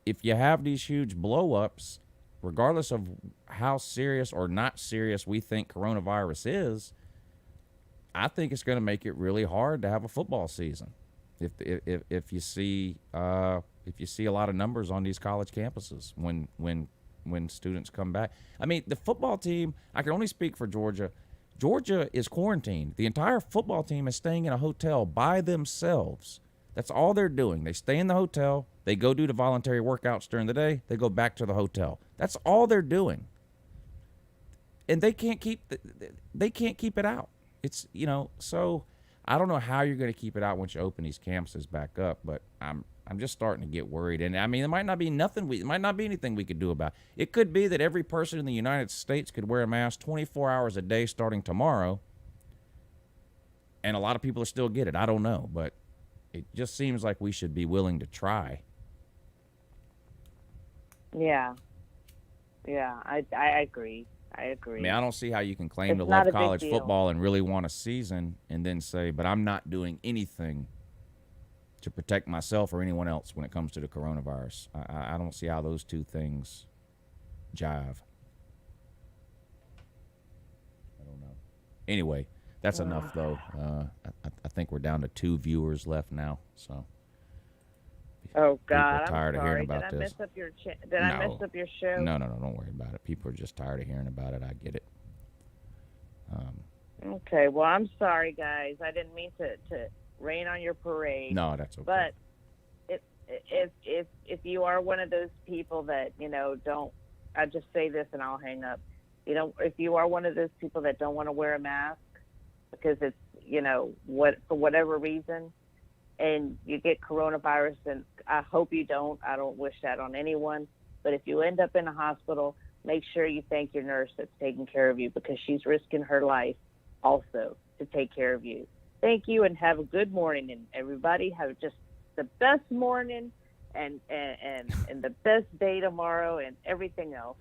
if you have these huge blow-ups, regardless of how serious or not serious we think coronavirus is, I think it's going to make it really hard to have a football season. If you see a lot of numbers on these college campuses when students come back. I mean, the football team, I can only speak for Georgia. Georgia is quarantined. The entire football team is staying in a hotel by themselves. That's all they're doing. They stay in the hotel. They go do the voluntary workouts during the day. They go back to the hotel. That's all they're doing. And they can't keep it out. It's, so I don't know how you're going to keep it out once you open these campuses back up, but I'm just starting to get worried. And I mean, it might not be anything we could do about it. It could be that every person in the United States could wear a mask 24 hours a day starting tomorrow. And a lot of people will still get it. I don't know, but it just seems like we should be willing to try. Yeah. Yeah, I agree. I agree. I mean, I don't see how you can claim It's to not love a big college deal. football and really want a season and then say, but I'm not doing anything to protect myself or anyone else when it comes to the coronavirus. I don't see how those two things jive. I don't know. Anyway, that's enough, though. I think we're down to 2 viewers left now, so. Oh God, People are I'm tired of sorry. hearing about Did I this. mess up your Did I mess up your show? No, don't worry about it. People are just tired of hearing about it. I get it. Okay, well, I'm sorry, guys. I didn't mean to rain on your parade. No, that's okay. But if you are one of those people that don't, I just say this and I'll hang up. If you are one of those people that don't want to wear a mask because it's for whatever reason, and you get coronavirus, and I hope you don't. I don't wish that on anyone. But if you end up in a hospital, make sure you thank your nurse that's taking care of you, because she's risking her life also to take care of you. Thank you, and have a good morning. And everybody have just the best morning and the best day tomorrow and everything else.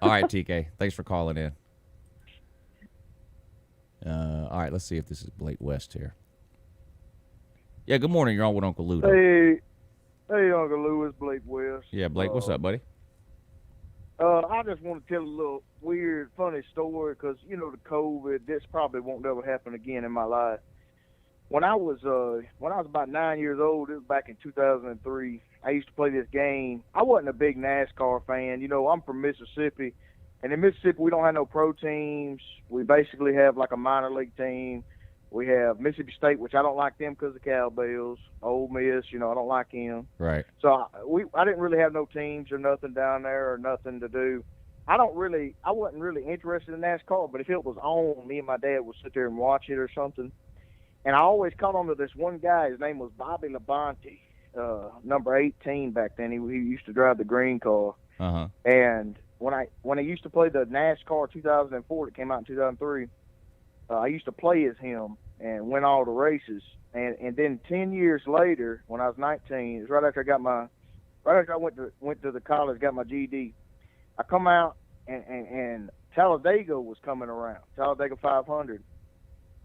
All right, TK. Thanks for calling in. All right, let's see if this is Blake West here. Yeah, good morning. You're on with Uncle Lou. Hey, Uncle Lou, it's Blake West. Yeah, Blake, what's up, buddy? I just want to tell a little weird, funny story because, the COVID, this probably won't ever happen again in my life. When I was about 9 years old, it was back in 2003, I used to play this game. I wasn't a big NASCAR fan. I'm from Mississippi, and in Mississippi, we don't have no pro teams. We basically have like a minor league team. We have Mississippi State, which I don't like them because of cowbells. Ole Miss, I don't like him. Right. So I didn't really have no teams or nothing down there or nothing to do. I wasn't really interested in NASCAR, but if it was on, me and my dad would sit there and watch it or something. And I always caught on to this one guy. His name was Bobby Labonte, number 18 back then. He used to drive the green car. Uh-huh. And when I used to play the NASCAR 2004 that came out in 2003, I used to play as him and win all the races. And then 10 years later, when I was 19, it was right after I went to the college, got my GED. I come out and Talladega was coming around, Talladega 500,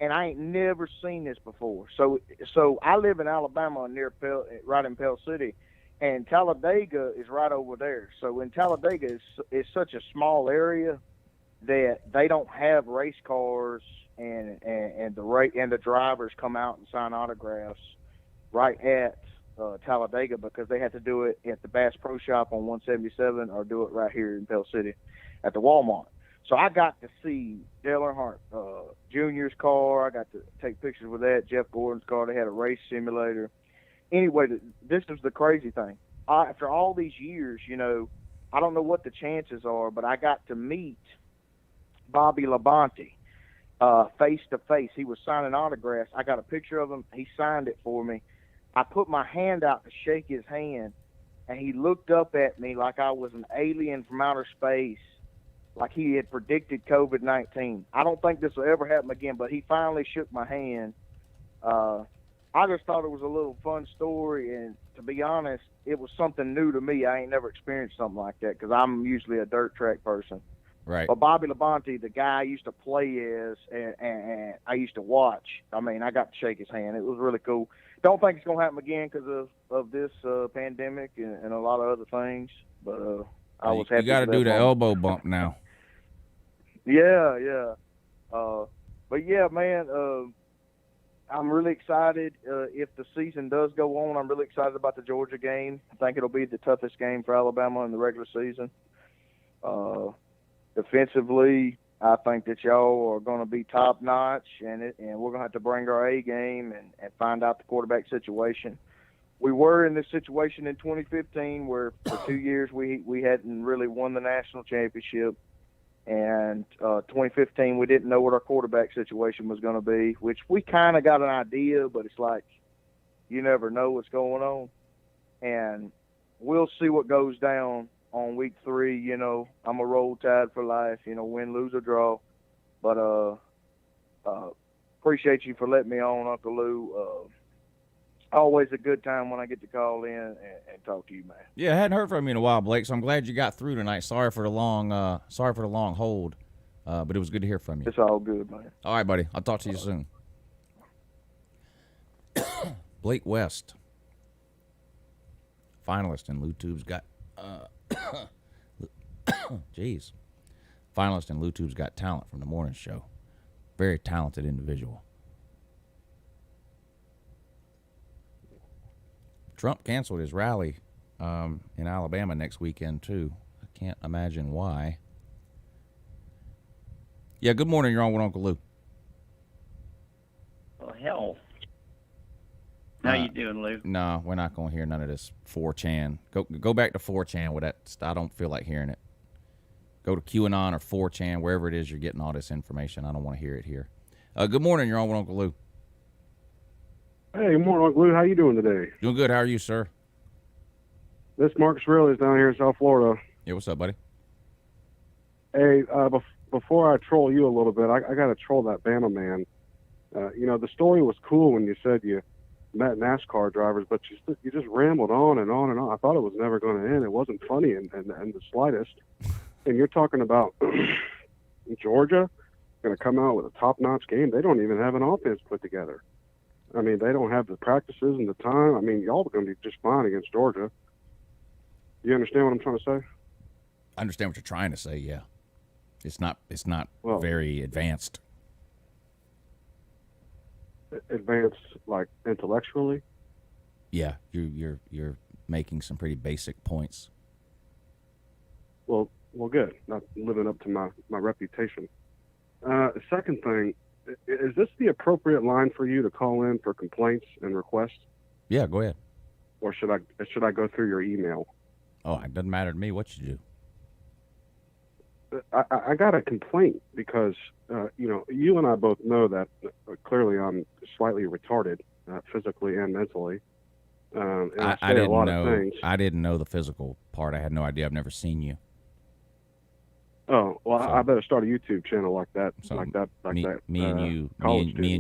and I ain't never seen this before. So I live in Alabama right in Pell City, and Talladega is right over there. So in Talladega is such a small area that they don't have race cars. And the drivers come out and sign autographs right at Talladega because they had to do it at the Bass Pro Shop on 177 or do it right here in Pell City at the Walmart. So I got to see Dale Earnhardt Jr.'s car. I got to take pictures with that. Jeff Gordon's car. They had a race simulator. Anyway, this is the crazy thing. After all these years, I don't know what the chances are, but I got to meet Bobby Labonte. Face to face. He was signing autographs. I got a picture of him. He signed it for me. I put my hand out to shake his hand, and he looked up at me like I was an alien from outer space, like he had predicted COVID-19. I don't think this will ever happen again, but he finally shook my hand. I just thought it was a little fun story, and to be honest, it was something new to me. I ain't never experienced something like that because I'm usually a dirt track person. Right. But Bobby Labonte, the guy I used to play as and I used to watch, I got to shake his hand. It was really cool. Don't think it's going to happen again because of this pandemic and a lot of other things. But I was happy. You got to do the elbow bump now. Yeah. But yeah, man, I'm really excited. If the season does go on, I'm really excited about the Georgia game. I think it'll be the toughest game for Alabama in the regular season. Defensively, I think that y'all are going to be top notch, and we're going to have to bring our A game and find out the quarterback situation. We were in this situation in 2015 where for 2 years we hadn't really won the national championship, and 2015 we didn't know what our quarterback situation was going to be, which we kind of got an idea, but it's like you never know what's going on, and we'll see what goes down on week 3. I'm a roll tide for life, win, lose, or draw. But appreciate you for letting me on, Uncle Lou. always a good time when I get to call in and talk to you, man. Yeah, I hadn't heard from you in a while, Blake, so I'm glad you got through tonight. Sorry for the long hold, but it was good to hear from you. It's all good, man. All right, buddy. I'll talk to you soon. Blake West, finalist in Lou Tube's Got finalist in Lou Tube's Got Talent from the morning show. Very talented individual. Trump canceled his rally in Alabama next weekend, too. I can't imagine why. Yeah, good morning. You're on with Uncle Lou. Well, hell. How you doing, Lou? No, we're not going to hear none of this 4chan. Go back to 4chan with that. I don't feel like hearing it. Go to QAnon or 4chan, wherever it is you're getting all this information. I don't want to hear it here. Good morning. You're on with Uncle Lou. Hey, good morning, Uncle Lou. How you doing today? Doing good. How are you, sir? This Marcus Riley is down here in South Florida. Yeah, what's up, buddy? Hey, before I troll you a little bit, I got to troll that Bama man. The story was cool when you said you met NASCAR drivers, but you just rambled on and on and on. I thought it was never going to end. It wasn't funny in the slightest. And you're talking about Georgia going to come out with a top-notch game. They don't even have an offense put together. I mean, they don't have the practices and the time. I mean, y'all are going to be just fine against Georgia. You understand what I'm trying to say? I understand what you're trying to say, yeah. It's not very advanced. Advanced, like, intellectually? Yeah, you're making some pretty basic points. Well, good. Not living up to my reputation. Second thing, is this the appropriate line for you to call in for complaints and requests? Yeah, go ahead. Or should I go through your email? Oh, it doesn't matter to me what you do. I got a complaint because you and I both know that clearly I'm slightly retarded, physically and mentally. And I say a lot of things. I didn't know the physical part. I had no idea. I've never seen you. Oh well, I better start a YouTube channel like that. Me and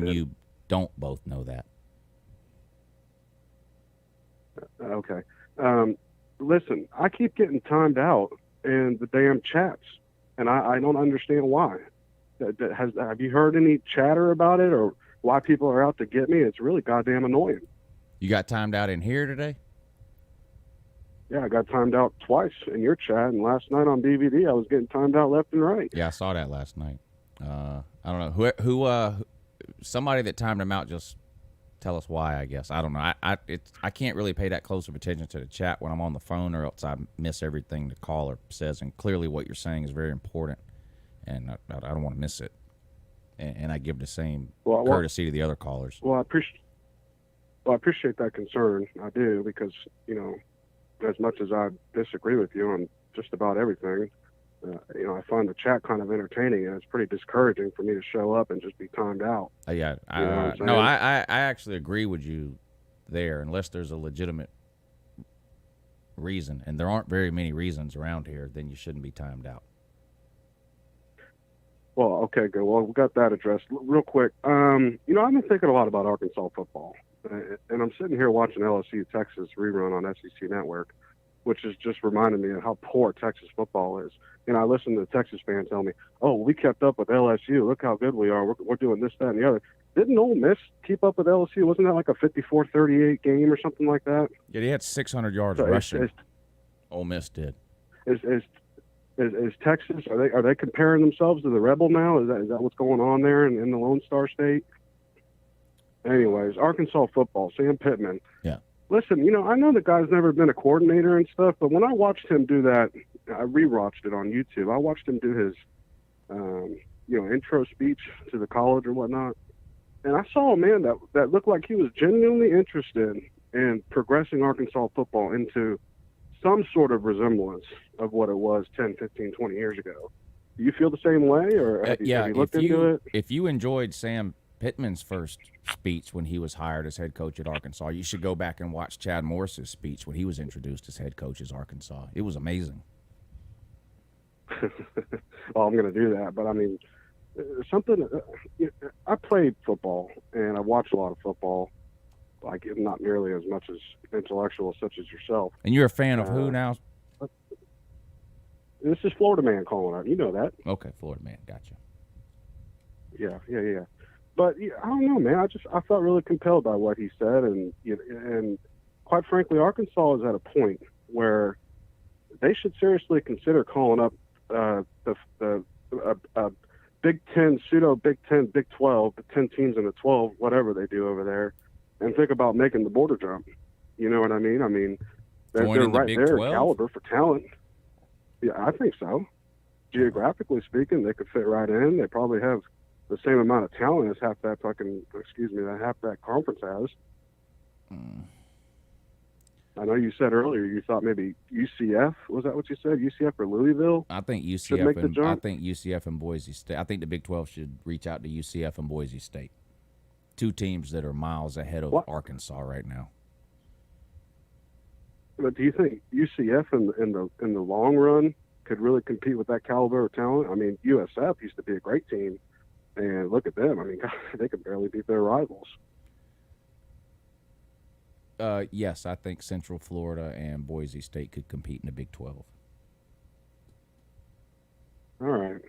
you don't both know that. Okay. Listen, I keep getting timed out in the damn chats, and I don't understand why. Have you heard any chatter about it, or why people are out to get me? It's really goddamn annoying. You got timed out in here today? Yeah, I got timed out twice in your chat, and last night on DVD I was getting timed out left and right. Yeah, I saw that last night. I don't know who somebody that timed him out. Just tell us why. I guess I don't know. I can't really pay that close of attention to the chat when I'm on the phone, or else I miss everything the caller says. And clearly, what you're saying is very important, and I don't want to miss it. And I give the same courtesy to the other callers. Well, I appreciate that concern. I do, because as much as I disagree with you on just about everything, I find the chat kind of entertaining, and it's pretty discouraging for me to show up and just be timed out. Yeah, I actually agree with you there, unless there's a legitimate reason, and there aren't very many reasons around here, then you shouldn't be timed out. Well, okay, good. Well, we got that addressed. Real quick, I've been thinking a lot about Arkansas football. And I'm sitting here watching LSU Texas rerun on SEC Network, which is just reminding me of how poor Texas football is. And I listen to the Texas fans tell me, "Oh, we kept up with LSU. Look how good we are. We're doing this, that, and the other." Didn't Ole Miss keep up with LSU? Wasn't that like a 54-38 game or something like that? Yeah, they had 600 yards rushing. Ole Miss did. Is Texas? Are they comparing themselves to the Rebel now? Is that what's going on there in the Lone Star State? Anyways, Arkansas football, Sam Pittman. Yeah. Listen, I know the guy's never been a coordinator and stuff, but when I watched him do that, I rewatched it on YouTube. I watched him do his, intro speech to the college or whatnot, and I saw a man that looked like he was genuinely interested in progressing Arkansas football into some sort of resemblance of what it was 10, 15, 20 years ago. Do you feel the same way, or have you looked into it? If you enjoyed Sam Pittman's first speech when he was hired as head coach at Arkansas, you should go back and watch Chad Morris's speech when he was introduced as head coach at Arkansas. It was amazing. Well, I'm going to do that, but I mean, I played football and I watched a lot of football. like not nearly as much as intellectual such as yourself. And you're a fan of who now? This is Florida Man calling out. You know that. Okay, Florida Man. Gotcha. Yeah. But yeah, I don't know, man. I felt really compelled by what he said, and quite frankly, Arkansas is at a point where they should seriously consider calling up the Big Ten, pseudo Big Ten, Big 12, the 10 teams in the 12, whatever they do over there, and think about making the border jump. You know what I mean? I mean, they're right there, caliber for talent. Yeah, I think so. Geographically speaking, they could fit right in. They probably have the same amount of talent as half that conference has. I know you said earlier you thought maybe UCF, was that what you said? UCF or Louisville? I think UCF and Boise State. I think the Big 12 should reach out to UCF and Boise State. Two teams that are miles ahead of Arkansas right now. But do you think UCF in the long run could really compete with that caliber of talent? I mean, USF used to be a great team, and look at them. I mean, God, they could barely beat their rivals. Yes, I think Central Florida and Boise State could compete in the Big 12. All right.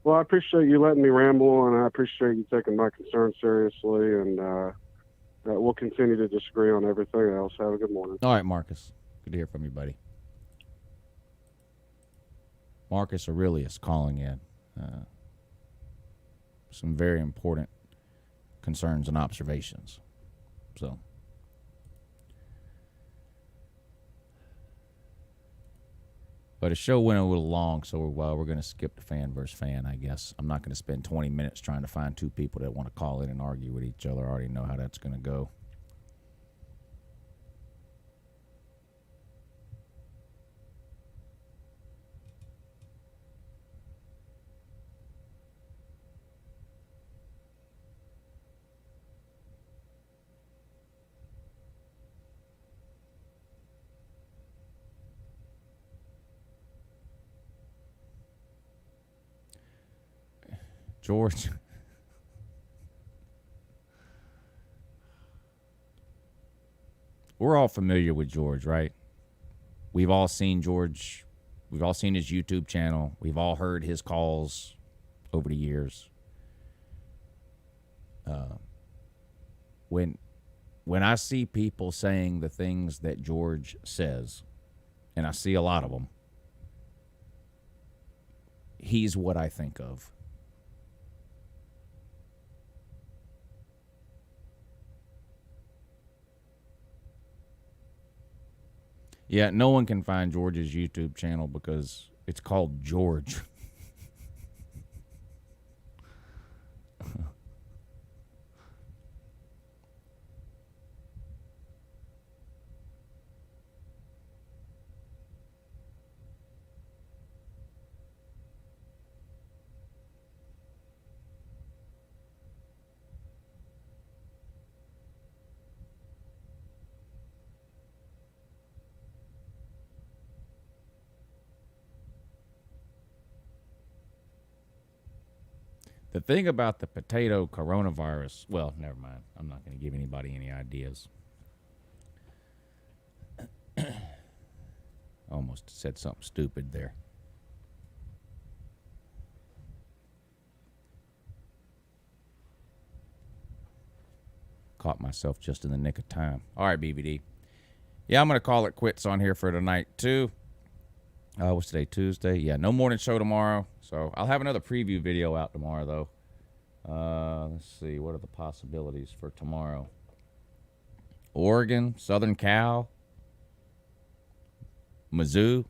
Well, I appreciate you letting me ramble, and I appreciate you taking my concern seriously, and we'll continue to disagree on everything else. Have a good morning. All right, Marcus. Good to hear from you, buddy. Marcus Aurelius calling in. Some very important concerns and observations. So, but the show went a little long, so we're going to skip the fan versus fan, I guess. I'm not going to spend 20 minutes trying to find two people that want to call in and argue with each other. I already know how that's going to go. George. We're all familiar with George, right? We've all seen George. We've all seen his YouTube channel. We've all heard his calls over the years. When I see people saying the things that George says, and I see a lot of them, he's what I think of. Yeah, no one can find George's YouTube channel because it's called George. The thing about the potato coronavirus, well, never mind. I'm not going to give anybody any ideas. Almost said something stupid there. Caught myself just in the nick of time. All right, BBD. Yeah, I'm going to call it quits on here for tonight, too. What's today, Tuesday? Yeah, no morning show tomorrow. So I'll have another preview video out tomorrow, though. Let's see. What are the possibilities for tomorrow? Oregon, Southern Cal, Mizzou,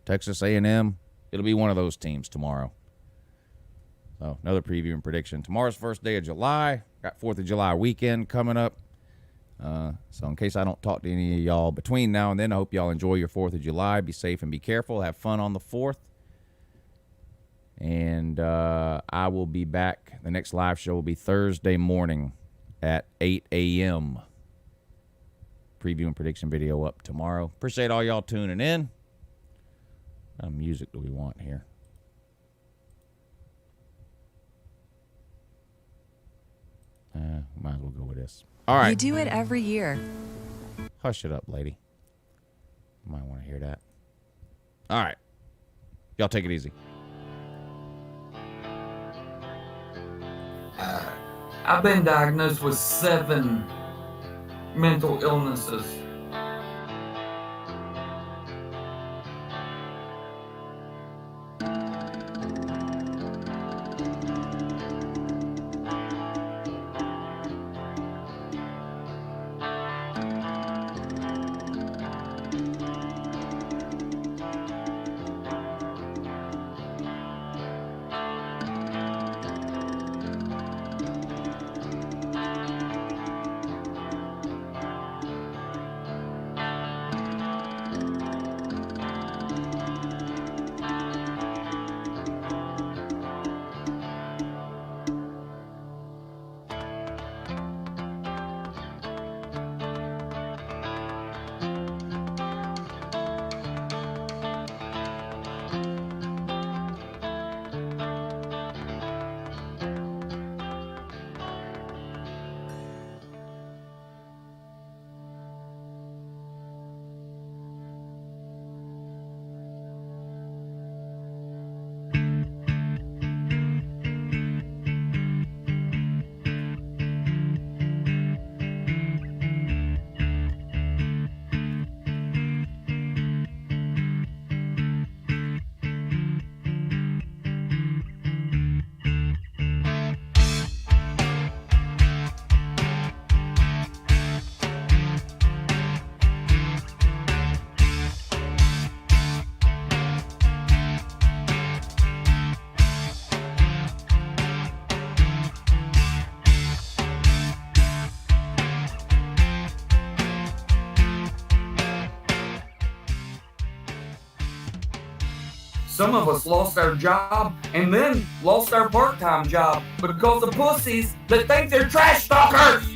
Texas A&M. It'll be one of those teams tomorrow. So another preview and prediction. Tomorrow's first day of July. Got 4th of July weekend coming up. So in case I don't talk to any of y'all between now and then, I hope y'all enjoy your 4th of July. Be safe and be careful. Have fun on the 4th. And I will be back. The next live show will be Thursday morning at 8 a.m. Preview and prediction video up tomorrow. Appreciate all y'all tuning in. What kind of music do we want here? Might as well go with this. All right. You do it every year. Hush it up, lady. You might want to hear that. All right. Y'all take it easy. I've been diagnosed with 7 mental illnesses. Some of us lost our job and then lost our part-time job because of pussies that think they're trash talkers.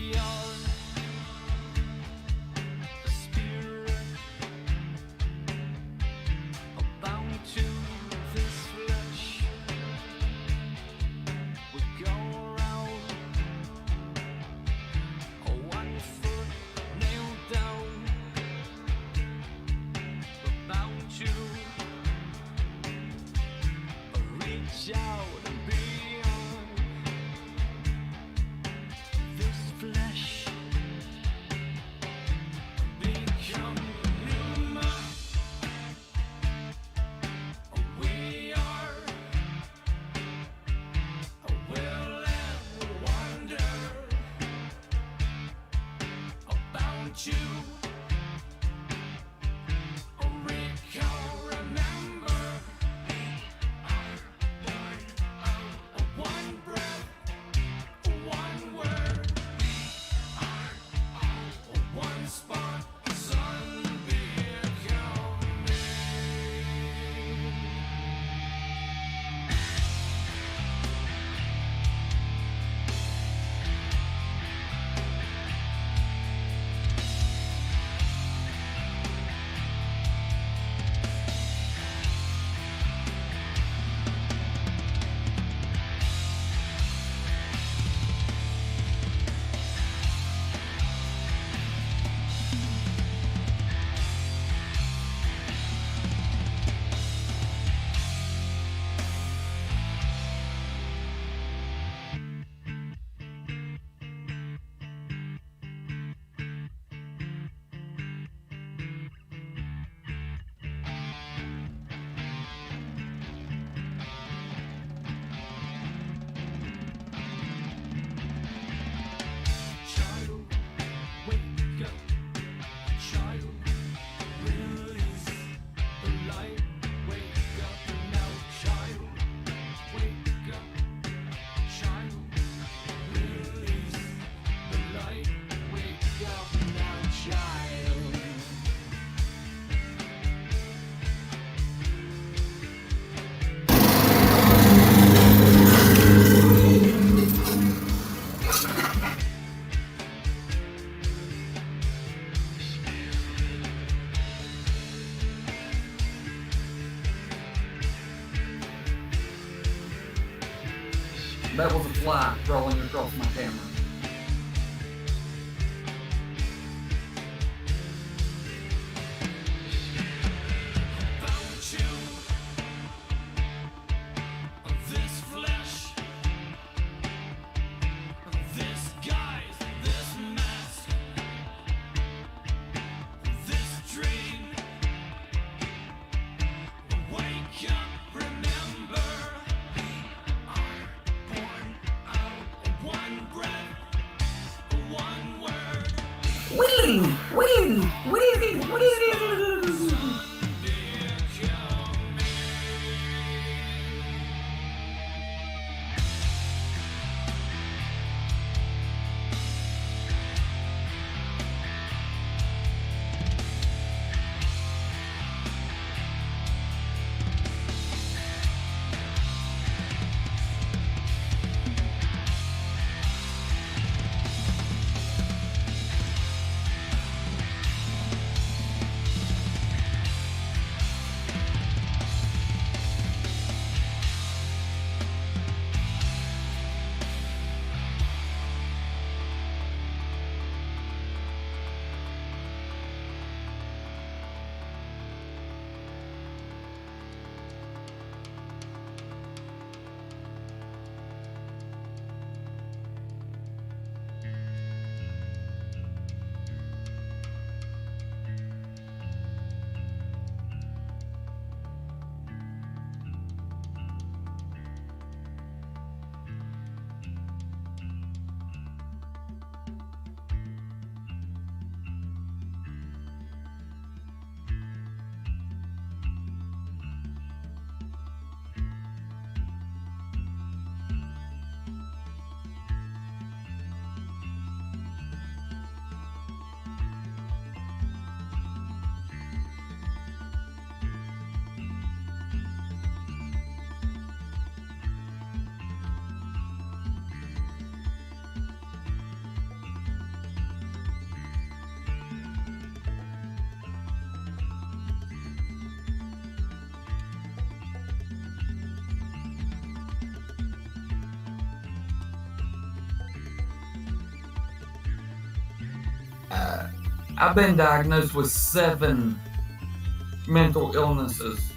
That was a fly crawling across my camera. I've been diagnosed with 7 mental illnesses.